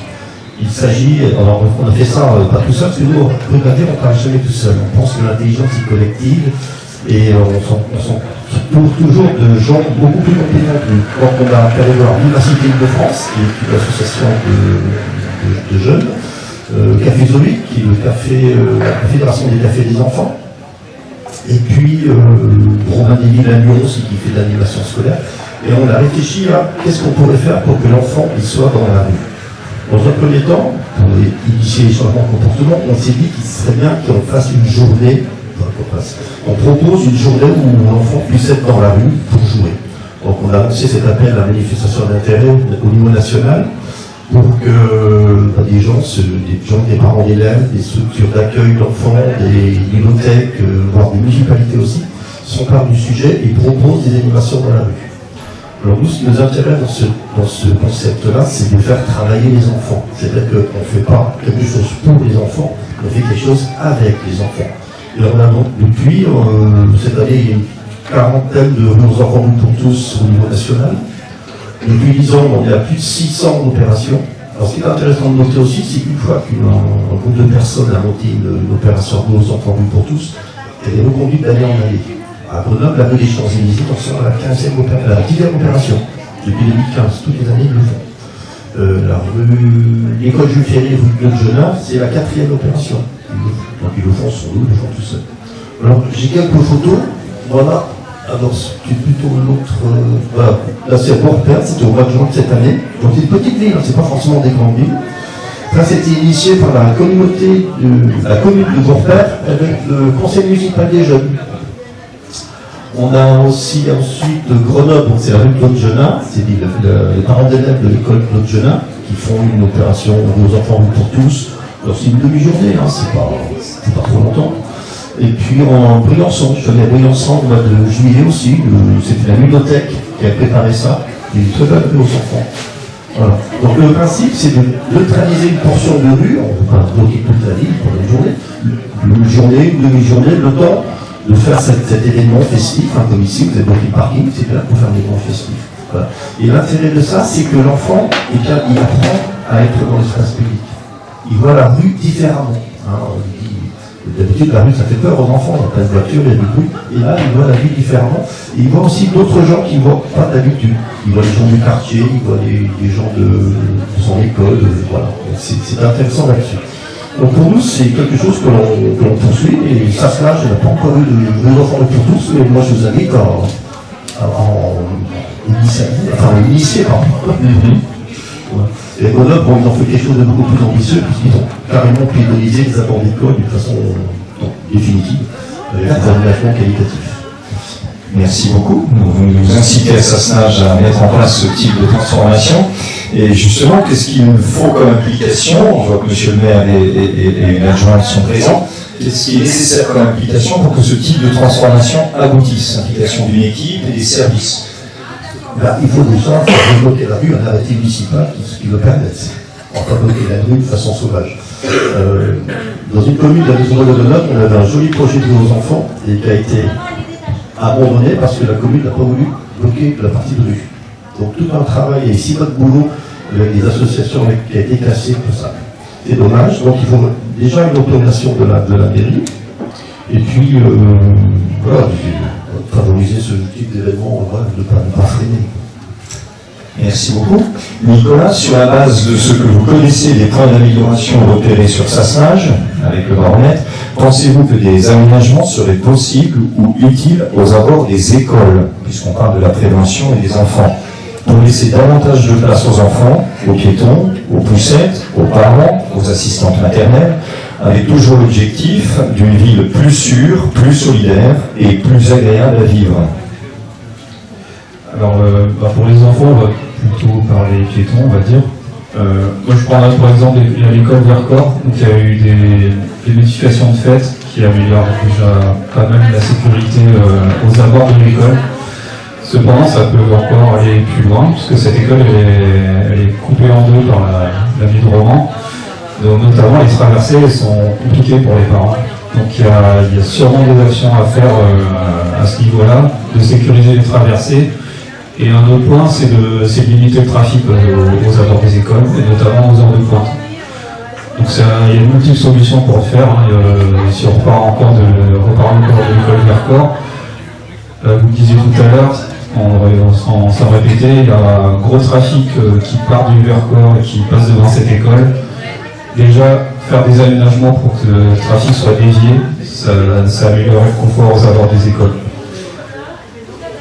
Il s'agit, alors on a fait ça pas tout seul, parce que nous, brigadier, on ne travaille jamais tout seul. On pense que l'intelligence est collective et on s'entoure toujours de gens beaucoup plus compétents que nous. Donc on a fait voir l'Université de France, qui est une association de jeunes, Café Zoïque, qui est la Fédération des cafés des enfants, et puis Robin des Villes à Lyon aussi, qui fait de l'animation scolaire. Et on a réfléchi à qu'est-ce qu'on pourrait faire pour que l'enfant soit dans la rue. Dans un premier temps, pour initier les changements de comportement, on s'est dit qu'il serait bien qu'on fasse une journée, on propose une journée où l'enfant puisse être dans la rue pour jouer. Donc on a lancé cet appel à la manifestation d'intérêt au niveau national pour que des gens, des parents d'élèves, des structures d'accueil d'enfants, des bibliothèques, voire des municipalités aussi, s'emparent du sujet et proposent des animations dans la rue. Alors nous, ce qui nous intéresse dans ce concept-là, c'est de faire travailler les enfants. C'est-à-dire qu'on ne fait pas quelque chose pour les enfants, on fait quelque chose avec les enfants. Et on a donc depuis cette année, il y a une quarantaine de rues aux enfants pour tous au niveau national. Depuis 10 ans, on est à plus de 600 opérations. Alors ce qui est intéressant de noter aussi, c'est qu'une fois qu'un groupe de personnes a monté une opération rues aux enfants pour tous, elle est reconduite d'année en année. À Grenoble, la rue des Champs-Élysées, on sort à la 10e opération. Depuis 2015, toutes les années, ils le font. L'école Jules Ferry, rue Claude Jonat, c'est la 4e opération. Donc ils le font sur nous, ils le font tout seuls. Alors j'ai quelques photos. Voilà. Alors c'est plutôt l'autre. Voilà. Là c'est Worpert, c'était au mois de juin de cette année. Donc c'est une petite ville, c'est pas forcément des grandes villes. Ça c'était initié par la communauté la commune de Worpert avec le conseil municipal des jeunes. On a aussi ensuite Grenoble, donc c'est la rue Claude Jonat, c'est les parents d'élèves de l'école Claude Jonat qui font une opération aux enfants pour tous. Alors c'est une demi-journée, hein, c'est pas trop longtemps. Et puis en Briançon, je faisais Briançon au mois de juillet aussi, c'était la bibliothèque qui a préparé ça, une très belle rue aux enfants. Voilà. Donc le principe c'est de neutraliser une portion de rue, on ne peut pas bloquer toute la ville pour une journée, une demi-journée, le temps de faire cet événement festif, hein, comme ici, vous avez bloqué le parking, c'est là pour faire des événements festifs. Voilà. Et l'intérêt de ça, c'est que l'enfant, il apprend à être dans l'espace public. Il voit la rue différemment. Hein. D'habitude, la rue, ça fait peur aux enfants, il y a plein de voitures, il y a du bruit. Et là, il voit la rue différemment. Et il voit aussi d'autres gens qu'il ne voit pas d'habitude. Il voit les gens du quartier, il voit les gens de son école. Voilà. C'est intéressant là-dessus. Donc pour nous, c'est quelque chose que l'on poursuit, et ça, je n'ai pas encore eu de enfants pour tous, mais moi je vous invite initier. Et Grenoble, ils ont fait quelque chose de beaucoup plus ambitieux, puisqu'ils ont carrément pénalisé les abords d'école d'une façon définitive, avec des aménagements qualitatifs. Merci beaucoup. Vous nous incitez à Sassenage à mettre en place ce type de transformation. Et justement, qu'est-ce qu'il nous faut comme implication? On voit que M. le maire et une adjointe sont présents. Qu'est-ce qui est nécessaire comme implication pour que ce type de transformation aboutisse? Implication d'une équipe et des services. Là, il faut déjà faire débloquer la rue, un arrêté municipal qui le permette. On ne peut pas bloquer la rue de façon sauvage. Dans une commune de la maison de Grenoble, on avait un joli projet de aux enfants et qui a été abandonné parce que la commune n'a pas voulu bloquer la partie de rue. Donc tout un travail et 6 mois de boulot avec des associations qui a été cassé pour ça. C'est dommage, donc il faut déjà une autorisation de la mairie, et puis voilà, favoriser ce type d'événement, de ne pas freiner. Merci beaucoup. Nicolas, sur la base de ce que vous connaissez des points d'amélioration repérés sur Sassenage, avec le baromètre, pensez-vous que des aménagements seraient possibles ou utiles aux abords des écoles, puisqu'on parle de la prévention et des enfants, pour laisser davantage de place aux enfants, aux piétons, aux poussettes, aux parents, aux assistantes maternelles, avec toujours l'objectif d'une ville plus sûre, plus solidaire et plus agréable à vivre? Alors, pour les enfants, on va plutôt parler piétons, on va dire. Moi, je prendrais par exemple l'école Vercors, où il y a eu des modifications de fait qui améliorent déjà pas mal la sécurité aux abords de l'école. Cependant, ça peut encore aller plus loin, puisque cette école elle est coupée en deux par la ville de Romans. Donc, notamment, les traversées sont compliquées pour les parents. Donc il y a sûrement des actions à faire à ce niveau-là, de sécuriser les traversées Et un autre point, c'est de limiter le trafic aux abords des écoles, et notamment aux heures de pointe. Donc il y a une multiple solution pour le faire. Si on repart encore de l'école Vercors, vous le disiez tout à l'heure, sans répéter, il y a un gros trafic qui part du Vercors et qui passe devant cette école. Déjà, faire des aménagements pour que le trafic soit dévié, ça améliore le confort aux abords des écoles.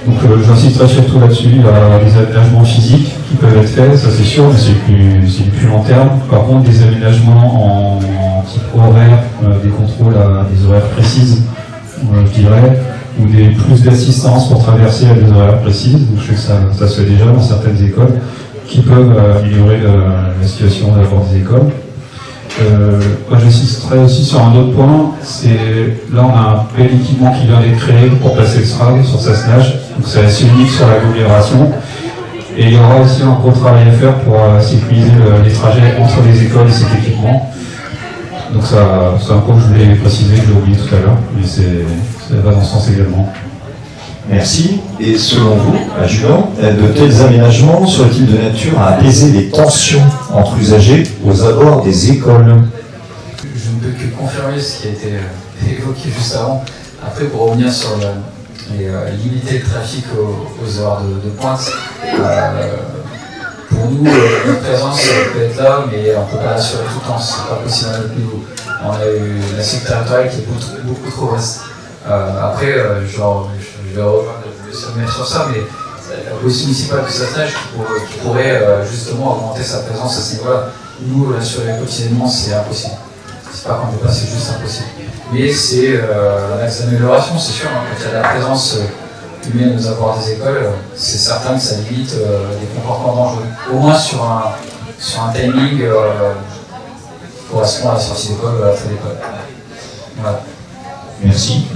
Donc j'insisterai surtout là-dessus, il y a des aménagements physiques qui peuvent être faits, ça c'est sûr, mais c'est du plus long terme. Par contre, des aménagements en type horaire, des contrôles à des horaires précises, je dirais, ou plus d'assistance pour traverser à des horaires précises, donc je sais que ça se fait déjà dans certaines écoles, qui peuvent améliorer la situation à l'abord des écoles. J'insisterai aussi sur un autre point, là on a un bel équipement qui vient d'être créé pour passer le SRAG sur Sassenage, donc c'est assez unique sur l'agglomération, et il y aura aussi un gros travail à faire pour sécuriser les trajets entre les écoles et cet équipement. Donc c'est un point que je voulais préciser, que j'ai oublié tout à l'heure, mais ça va dans ce sens également. Merci. Et selon vous, adjudant, de tels aménagements seraient-ils de nature à apaiser les tensions entre usagers aux abords des écoles? Je ne peux que confirmer ce qui a été évoqué juste avant. Après, pour revenir sur limiter le trafic aux heures de pointe, pour nous, notre présence peut être là, mais on ne peut pas l'assurer tout le temps, c'est pas possible à notre niveau. On a eu la sécurité territoriale qui est beaucoup trop vaste. Après, je vais revenir sur ça, mais la police municipale de Sassenage qui pourrait justement augmenter sa présence à ce niveau-là. Nous, l'assurer quotidiennement, c'est impossible. C'est pas qu'on ne peut pas, c'est juste impossible. Mais c'est un axe d'amélioration, c'est sûr. Quand il y a de la présence humaine aux abords des écoles, c'est certain que ça limite des comportements dangereux. Au moins sur un timing qui correspond à la sortie d'école ou à la fin d'école. Voilà. Merci.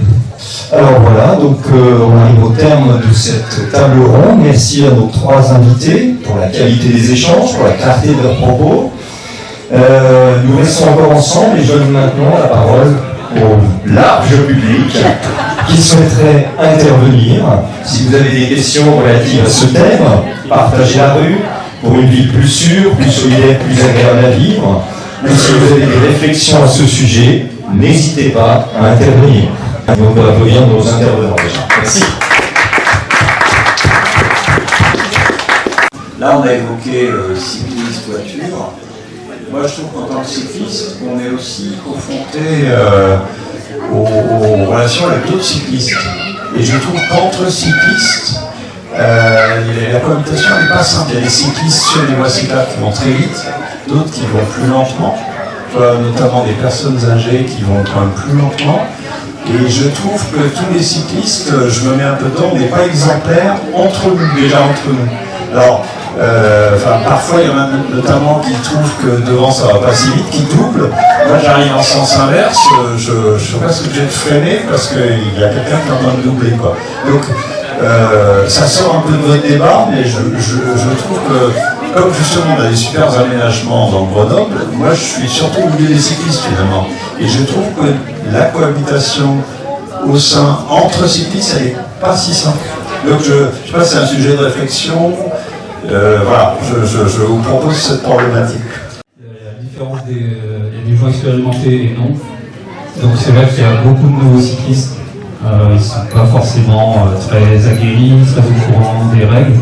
Alors voilà, donc on arrive au terme de cette table ronde. Merci à nos trois invités pour la qualité des échanges, pour la clarté de leurs propos. Nous restons encore ensemble et je donne maintenant la parole au large public qui souhaiterait intervenir. Si vous avez des questions relatives à ce thème, partager la rue pour une ville plus sûre, plus solidaire, plus agréable à vivre, ou si vous avez des réflexions à ce sujet, n'hésitez pas à intervenir. On va applaudir nos intervenants déjà. Merci. Là, on a évoqué cyclisme, voiture. Moi, je trouve qu'en tant que cycliste, on est aussi confronté aux relations avec d'autres cyclistes. Et je trouve qu'entre cyclistes, la cohabitation n'est pas simple. Il y a des cyclistes sur les voies cyclables qui vont très vite, d'autres qui vont plus lentement. Notamment des personnes âgées qui vont quand même plus lentement. Et je trouve que tous les cyclistes, je me mets un peu dedans, on n'est pas exemplaires entre nous, déjà entre nous. Alors, parfois il y en a notamment qui trouvent que devant ça va pas si vite, qui doublent. Moi j'arrive en sens inverse, je suis presque obligé de freiner parce qu'il y a quelqu'un qui est en train de doubler, quoi. Donc ça sort un peu de votre débat, mais je trouve que comme justement on a des super aménagements dans Grenoble, moi je suis surtout au milieu des cyclistes finalement. Et je trouve que la cohabitation entre cyclistes, elle n'est pas si simple. Donc je sais pas, c'est un sujet de réflexion. Voilà, je vous propose cette problématique. Il y a la différence il y a des gens expérimentés et non. Donc c'est vrai qu'il y a beaucoup de nouveaux cyclistes. Ils ne sont pas forcément très aguerris, très au courant des règles.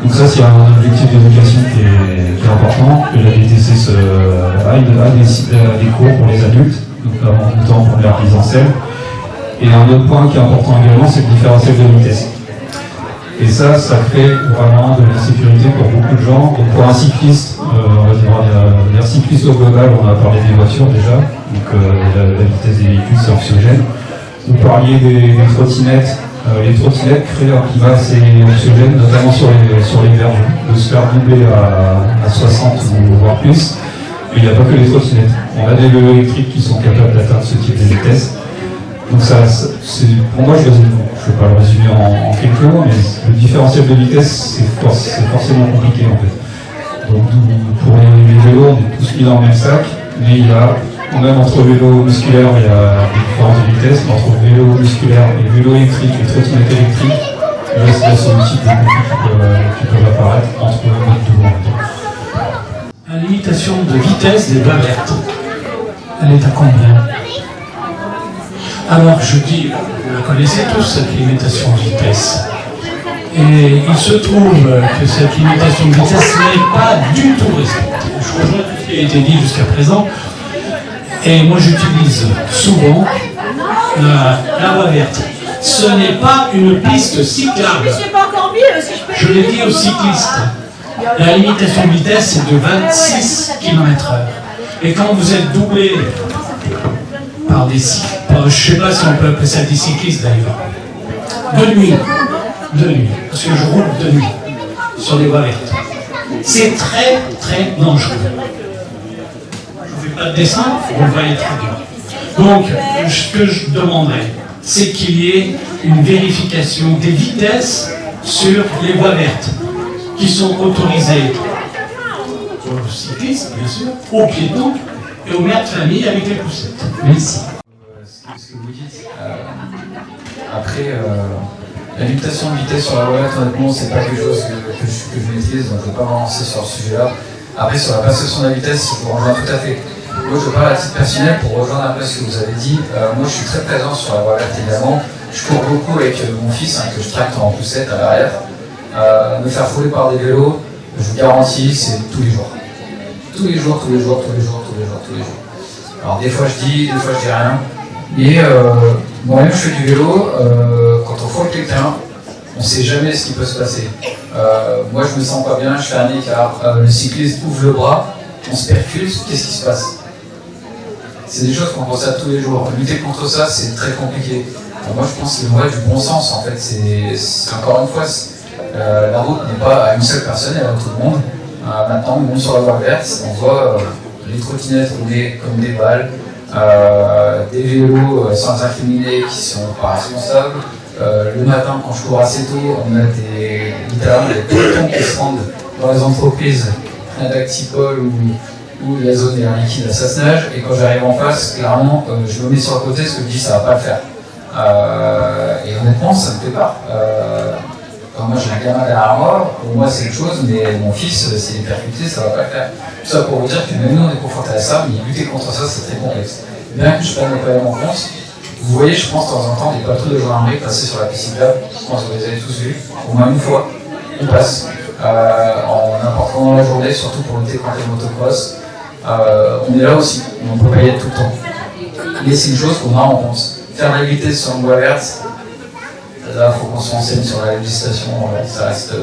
Donc ça, c'est un objectif d'éducation qui est important. Que la DTC a des cours pour les adultes, donc en temps pour la mise en scène. Et un autre point qui est important également, c'est le différentiel de vitesse. Et ça crée vraiment de l'insécurité pour beaucoup de gens. Donc pour un cycliste, on va dire cycliste au global, on a parlé des voitures déjà, donc la vitesse des véhicules c'est anxiogène. Vous parliez des trottinettes. Les trottinettes créent un climat assez anxiogène, notamment sur les berges, de se faire doubler à 60 ou voire plus. Mais il n'y a pas que les trottinettes. On a des vélos électriques qui sont capables d'atteindre ce type de vitesse. Donc ça, pour moi, je ne vais pas le résumer en quelques mots, mais le différentiel de vitesse, c'est forcément compliqué en fait. Donc pour les vélos, on est tous mis dans le même sac, mais il y a, même entre vélos musculaires, il y a des différences de vitesse, mais entre vélos musculaires et vélos électriques et trottinettes électriques, là, c'est le type de conflit qui peuvent apparaître entre les deux voies. La limitation de vitesse des voies vertes, elle est à combien? Alors je dis, vous la connaissez tous cette limitation de vitesse. Et il se trouve que cette limitation de vitesse n'est pas du tout respectée. Je rejoins tout ce qui a été dit jusqu'à présent. Et moi j'utilise souvent la voie verte. Ce n'est pas une piste cyclable. Je l'ai dit aux cyclistes. La limitation de vitesse est de 26 km/h. Et quand vous êtes doublé par des cyclistes, je ne sais pas si on peut appeler ça des cyclistes d'ailleurs, de nuit, parce que je roule de nuit sur les voies vertes. C'est très très dangereux. Je ne fais pas de dessin, vous le voyez très bien. Donc, ce que je demanderais, c'est qu'il y ait une vérification des vitesses sur les voies vertes, qui sont autorisées aux cyclistes, bien sûr, aux piétons et aux mères de famille avec les poussettes. Merci. Ce que vous dites, après, la limitation de vitesse sur la voie verte, honnêtement, c'est pas quelque chose que je maîtrise, donc je ne vais pas m'avancer sur ce sujet-là. Après, sur la passation de la vitesse, je vous rejoins tout à fait. Moi, je parle à titre personnel pour rejoindre un peu ce que vous avez dit. Moi, je suis très présent sur la voie verte également. Je cours beaucoup avec mon fils, que je tracte en poussette à l'arrière. Me faire fouler par des vélos, je vous garantis, c'est tous les jours. Tous les jours. Alors des fois je dis rien. Mais moi-même je fais du vélo, quand on frôle quelqu'un, on ne sait jamais ce qui peut se passer. Moi je me sens pas bien, je fais un écart, le cycliste ouvre le bras, on se percute, qu'est-ce qui se passe? C'est des choses qu'on constate tous les jours. Lutter contre ça, c'est très compliqué. Alors moi je pense qu'il y aurait du bon sens en fait. C'est encore une fois, la route n'est pas à une seule personne, elle est à tout le monde. Maintenant, même sur la voie verte, on voit les trottinettes rouler comme des balles, des vélos sans incriminés qui sont pas responsables. Le matin, quand je cours assez tôt, on a littéralement des pelotons qui se rendent dans les entreprises d'Actipol ou la zone des liquides à Sassenage. Et quand j'arrive en face, clairement, je me mets sur le côté parce que je me dis ça va pas le faire. Et honnêtement, ça me fait peur. Quand moi j'ai un gamin derrière moi, pour moi c'est une chose, mais mon fils, s'il est percuté, ça va pas le faire. Tout ça pour vous dire que même nous on est confrontés à ça, mais lutter contre ça c'est très complexe. Bien que je prenne pas en compte, vous voyez, je pense de temps en temps des patrouilles de gendarmerie passer sur la piste cyclable, je pense que vous les avez tous vus, au moins une fois, on passe, en n'importe quand dans la journée, surtout pour lutter contre les motocross. On est là aussi, on ne peut pas y être tout le temps. Mais c'est une chose qu'on a en compte. Faire la vitesse sur une voie verte, là, il faut qu'on se renseigne sur la législation, ça reste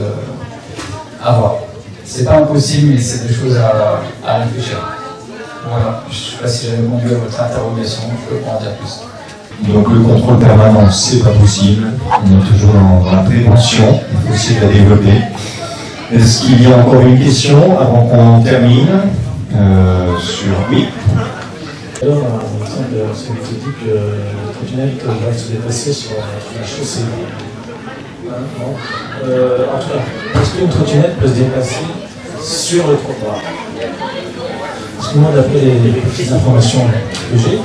à voir. C'est pas impossible, mais c'est des choses à réfléchir. Voilà, je ne sais pas si j'ai répondu à votre interrogation, je peux pas en dire plus. Donc le contrôle permanent, c'est pas possible. On est toujours dans la prévention, il faut essayer de la développer. Est-ce qu'il y a encore une question avant qu'on termine sur... Oui. Alors, il me semble que ce que tu dis que le trottinette va se déplacer sur la chaussée. En tout cas, est-ce qu'une trottinette peut se déplacer sur le trottoir? Parce que moi, d'après les petites informations que j'ai,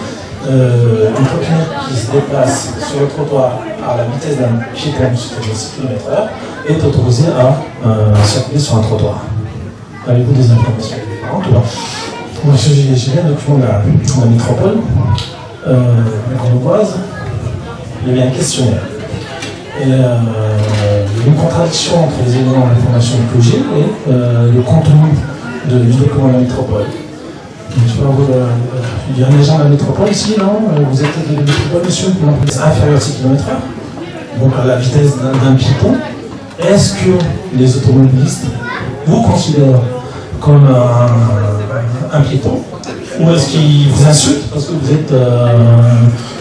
une trottinette qui se déplace sur le trottoir à la vitesse d'un piéton, c'est-à-dire 6 km/h, est autorisée à circuler sur un trottoir. Avez-vous des informations? En tout cas. Moi, j'ai bien un document de la métropole, grenobloise, il y avait un questionnaire. Et il y a une contradiction entre les éléments d'information que j'ai et le contenu du document de la métropole. Donc, je peux avoir, il y a un agent de la métropole ici, non? Vous êtes de la métropole, monsieur? C'est inférieur à 6 km/h, donc à la vitesse d'un piéton. Est-ce que les automobilistes vous considèrent comme un piéton, ou est-ce qu'il vous insulte parce que vous êtes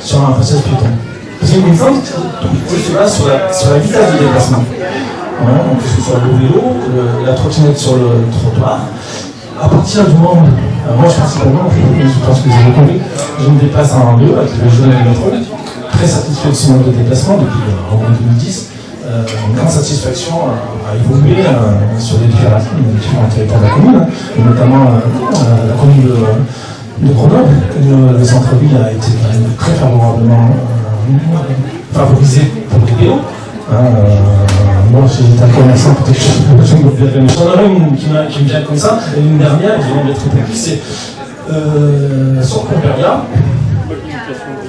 sur un passage piéton? Parce qu'il me semble que tout se base sur la vitesse du déplacement. Voilà, donc que ce soit le vélo, la trottinette sur le trottoir. À partir du moment, moi je principalement, je pense que vous avez compris, je me déplace en vélo avec le jeune métro, très satisfait de son mode de déplacement depuis en 2010. Une grande satisfaction à évoluer sur les différents territoires de la commune, et notamment la commune de Grenoble. Le centre-ville a été très favorablement favorisé pour les vélos, Moi, si j'étais un commerçant, peut-être que je me verrais. J'en aurais une qui me vient comme ça, et une dernière, je vais être très c'est sur Converga.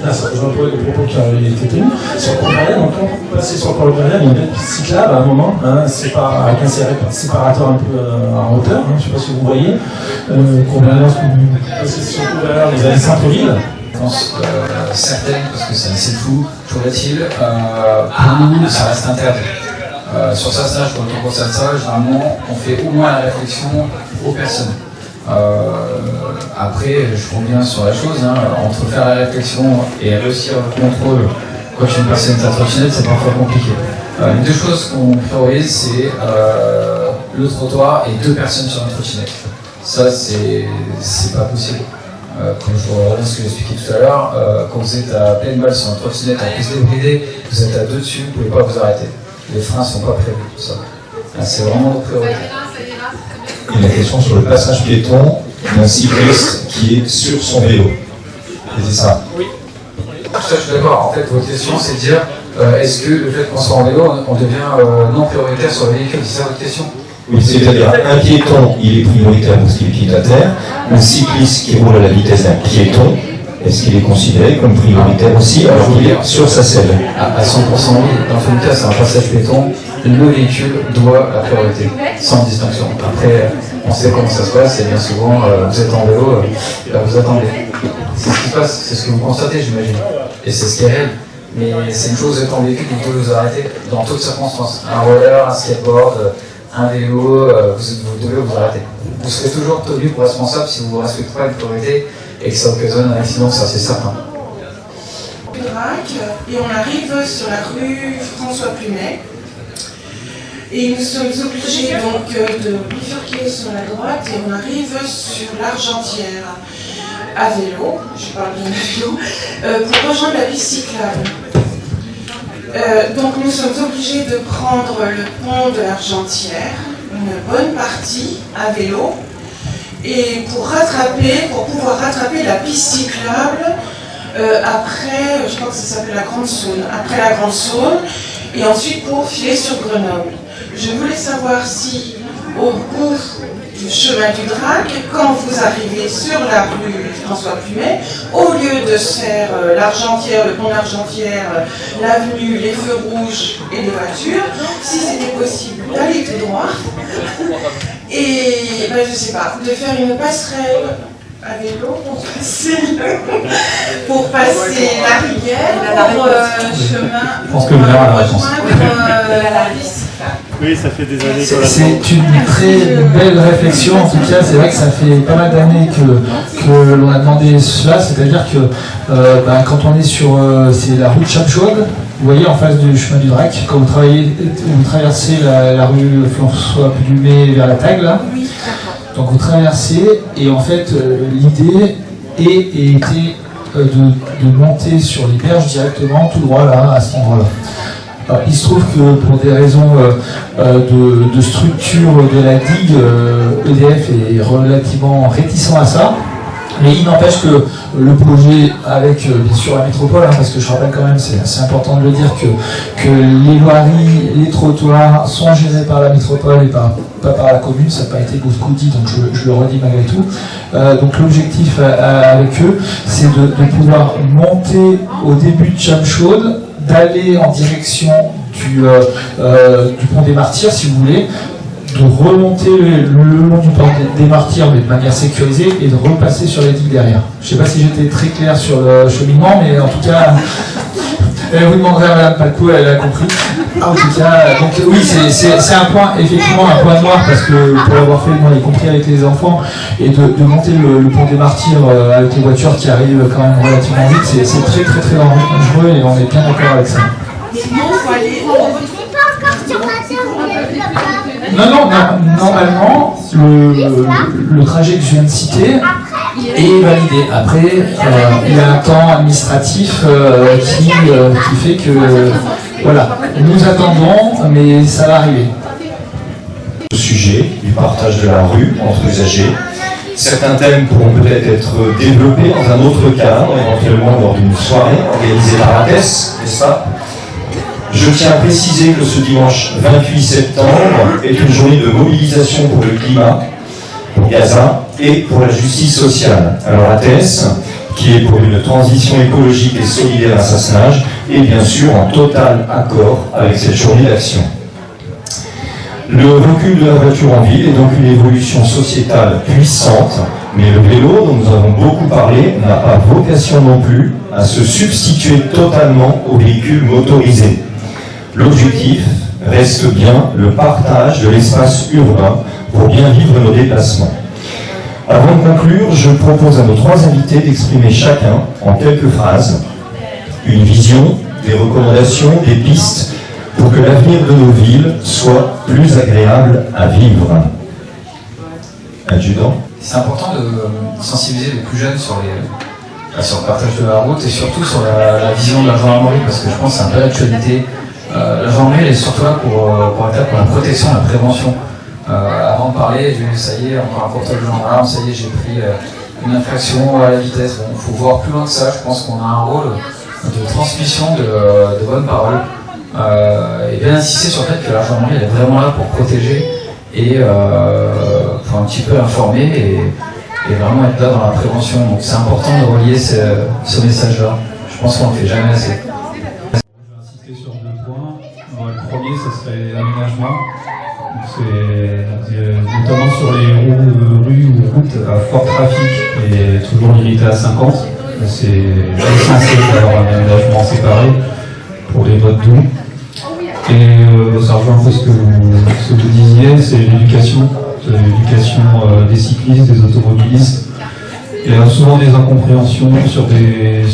Là, ça rejoint un peu le propos qui a été tenu. Sur Converga, donc quand vous passez sur Converga, il y a une belle piste cyclable à un moment, avec un séparateur un peu en hauteur, je ne sais pas si vous voyez. Converga, vous passez sur Converga, vous avez centre-ville. Je pense certaines, parce que c'est assez flou, toujours-est-il, pour nous, ça reste interdit. Sur ça stage, quand on constate ça, généralement, on fait au moins la réflexion aux personnes. Après, je reviens sur la chose, entre faire la réflexion et réussir le contrôle quand une personne est à trottinette, c'est parfois compliqué. Les deux choses qu'on favorise, c'est le trottoir et 2 personnes sur une trottinette. Ça, c'est pas possible. Comme je reviens ce que j'expliquais tout à l'heure, quand vous êtes à pleine balle sur une trottinette en plus débridée, vous êtes à 2 dessus, vous ne pouvez pas vous arrêter. Les freins ne sont pas prévus pour ça. C'est vraiment notre priorité. Et la question sur le passage piéton d'un cycliste qui est sur son vélo. C'est ça. Oui. Ça, je suis d'accord. En fait, votre question, c'est de dire est-ce que le fait qu'on soit en vélo, on devient non prioritaire sur le véhicule? C'est ça votre question? Oui, c'est-à-dire un piéton, il est prioritaire parce qu'il pied à terre. Un cycliste qui roule à la vitesse d'un piéton, est-ce qu'il est considéré comme prioritaire aussi alors qu'il est sur sa selle? À 100% oui. Dans tous les cas, c'est un passage piéton. Le véhicule doit la priorité, sans distinction. Après, on sait comment ça se passe et bien souvent, vous êtes en vélo, vous attendez. C'est ce qui se passe, c'est ce que vous constatez, j'imagine. Et c'est ce qui est réel. Mais c'est une chose, vous êtes en véhicule, vous devez vous arrêter dans toutes circonstances. Un roller, un skateboard, un vélo, vous devez vous arrêter. Vous serez toujours tenu pour responsable si vous ne respectez pas une priorité et que ça occasionne un accident, ça c'est certain. Et on arrive sur la rue François Plumet. Et nous sommes obligés donc de bifurquer sur la droite et on arrive sur l'Argentière à vélo, je parle bien à vélo, pour rejoindre la piste cyclable. Donc nous sommes obligés de prendre le pont de l'Argentière, une bonne partie à vélo, et pour pouvoir rattraper la piste cyclable après, je crois que ça s'appelle la Grande Saône, après la Grande Saône, et ensuite pour filer sur Grenoble. Je voulais savoir si, au bout du chemin du Drac, quand vous arrivez sur la rue François Plumet, au lieu de se faire l'Argentière, le pont d'Argentière, l'avenue, les feux rouges et les voitures, si c'était possible d'aller tout droit et, je ne sais pas, de faire une passerelle à vélo pour passer la rivière, pour chemin, la piste. Oui, ça fait des années qu'on C'est une très belle réflexion, en tout cas, c'est vrai que ça fait pas mal d'années que l'on a demandé cela, c'est-à-dire que quand on est sur c'est la route Chapchaude, vous voyez en face du chemin du Drac, quand vous traversez la rue François Plumet vers la Tagle, là, donc vous traversez, et en fait l'idée était de monter sur les berges directement, tout droit là, à cet endroit-là. Alors, il se trouve que pour des raisons de structure de la digue, EDF est relativement réticent à ça. Mais il n'empêche que le projet avec bien sûr la métropole, parce que je rappelle quand même, c'est assez important de le dire, que les voiries, les trottoirs sont gérés par la métropole et pas par la commune, ça n'a pas été beaucoup dit, donc je le redis malgré tout. Donc l'objectif avec eux, c'est de pouvoir monter au début de Chamchaude, d'aller en direction du pont des Martyrs, si vous voulez, de remonter le long du pont des Martyrs, mais de manière sécurisée, et de repasser sur les digues derrière. Je ne sais pas si j'étais très clair sur le cheminement, mais en tout cas, vous demanderez à Mme Palco, elle a compris. En tout cas, donc oui, c'est un point, effectivement, un point noir, parce que pour l'avoir fait, moi, y compris avec les enfants, et de monter le pont des Martyrs avec les voitures qui arrivent quand même relativement vite, c'est très très très dangereux, et on est bien d'accord avec ça. Non, normalement, le trajet que je viens de citer est validé. Après, il y a un temps administratif qui fait que, voilà, nous attendons, mais ça va arriver. Le sujet du partage de la rue entre usagers. Certains thèmes pourront peut-être être développés dans un autre cadre, éventuellement lors d'une soirée organisée par ATES, n'est-ce pas ? Je tiens à préciser que ce dimanche 28 septembre est une journée de mobilisation pour le climat, pour Gaza et pour la justice sociale. Alors ATES, qui est pour une transition écologique et solidaire à Sassenage, est bien sûr en total accord avec cette journée d'action. Le recul de la voiture en ville est donc une évolution sociétale puissante, mais le vélo, dont nous avons beaucoup parlé, n'a pas vocation non plus à se substituer totalement aux véhicules motorisés. L'objectif reste bien le partage de l'espace urbain pour bien vivre nos déplacements. Avant de conclure, je propose à nos trois invités d'exprimer chacun, en quelques phrases, une vision, des recommandations, des pistes pour que l'avenir de nos villes soit plus agréable à vivre. Adjudant. C'est important de sensibiliser les plus jeunes sur le partage de la route et surtout sur la vision de la gendarmerie, parce que je pense que c'est un peu l'actualité. La gendarmerie elle est surtout là pour la protection, la prévention. Avant de parler, ça y est, encore un portable de gendarme, ça y est, j'ai pris une infraction à la vitesse. Bon, il faut voir plus loin que ça. Je pense qu'on a un rôle de transmission de bonnes paroles. Et bien insister sur le fait que la gendarmerie elle est vraiment là pour protéger et pour un petit peu informer et vraiment être là dans la prévention. Donc c'est important de relier ce message-là. Je pense qu'on ne le fait jamais assez. Je vais insister sur deux points. Le premier, ce serait l'aménagement. C'est notamment sur les rues ou routes à fort trafic et toujours limité à 50. C'est essentiel d'avoir un aménagement séparé pour les voies doux. Et ça rejoint un peu ce que vous disiez, c'est l'éducation des cyclistes, des automobilistes. Il y a souvent des incompréhensions sur des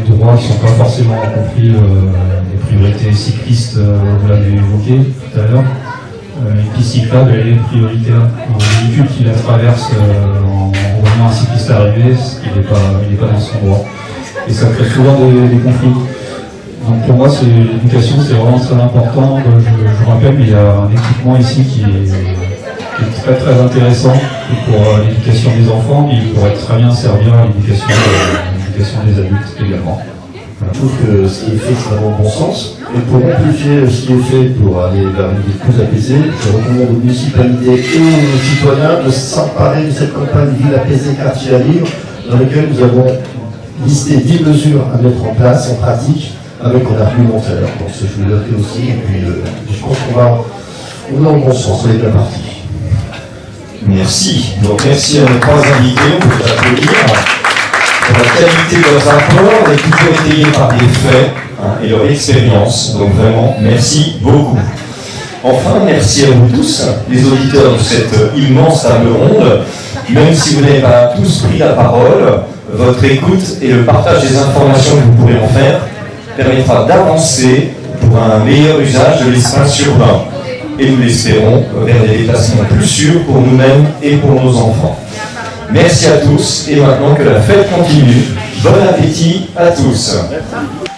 droits qui ne sont pas forcément compris, les priorités cyclistes, vous l'avez évoqué tout à l'heure. Une piste cyclable, elle est prioritaire. Un véhicule qui la traverse en voyant un cycliste arriver, il n'est pas dans son droit. Et ça crée souvent des conflits. Donc pour moi, l'éducation, c'est vraiment très important. Je rappelle, il y a un équipement ici qui est très très intéressant pour l'éducation des enfants, mais il pourrait très bien servir à l'éducation des adultes également. Je trouve que ce qui est fait, c'est vraiment bon sens. Et pour amplifier ce qui est fait pour aller vers une ville plus apaisée, je recommande aux municipalités et aux citoyens de s'emparer de cette campagne Ville apaisée, quartier à vivre, dans laquelle nous avons listé 10 mesures à mettre en place, en pratique, avec un argumentaire. Donc je vais le noter aussi, et puis je pense qu'on est en bon sens, on est bien parti. Merci. Donc merci à nos trois invités, on peut les applaudir. Pour la qualité de leurs apports, et toujours étayés par des faits et leur expérience. Donc vraiment, merci beaucoup. Enfin, merci à vous tous, les auditeurs de cette immense table ronde. Même si vous n'avez pas tous pris la parole, votre écoute et le partage des informations que vous pourrez en faire permettra d'avancer pour un meilleur usage de l'espace urbain. Et nous l'espérons vers des déplacements plus sûrs pour nous-mêmes et pour nos enfants. Merci à tous et maintenant que la fête continue, bon appétit à tous. Merci.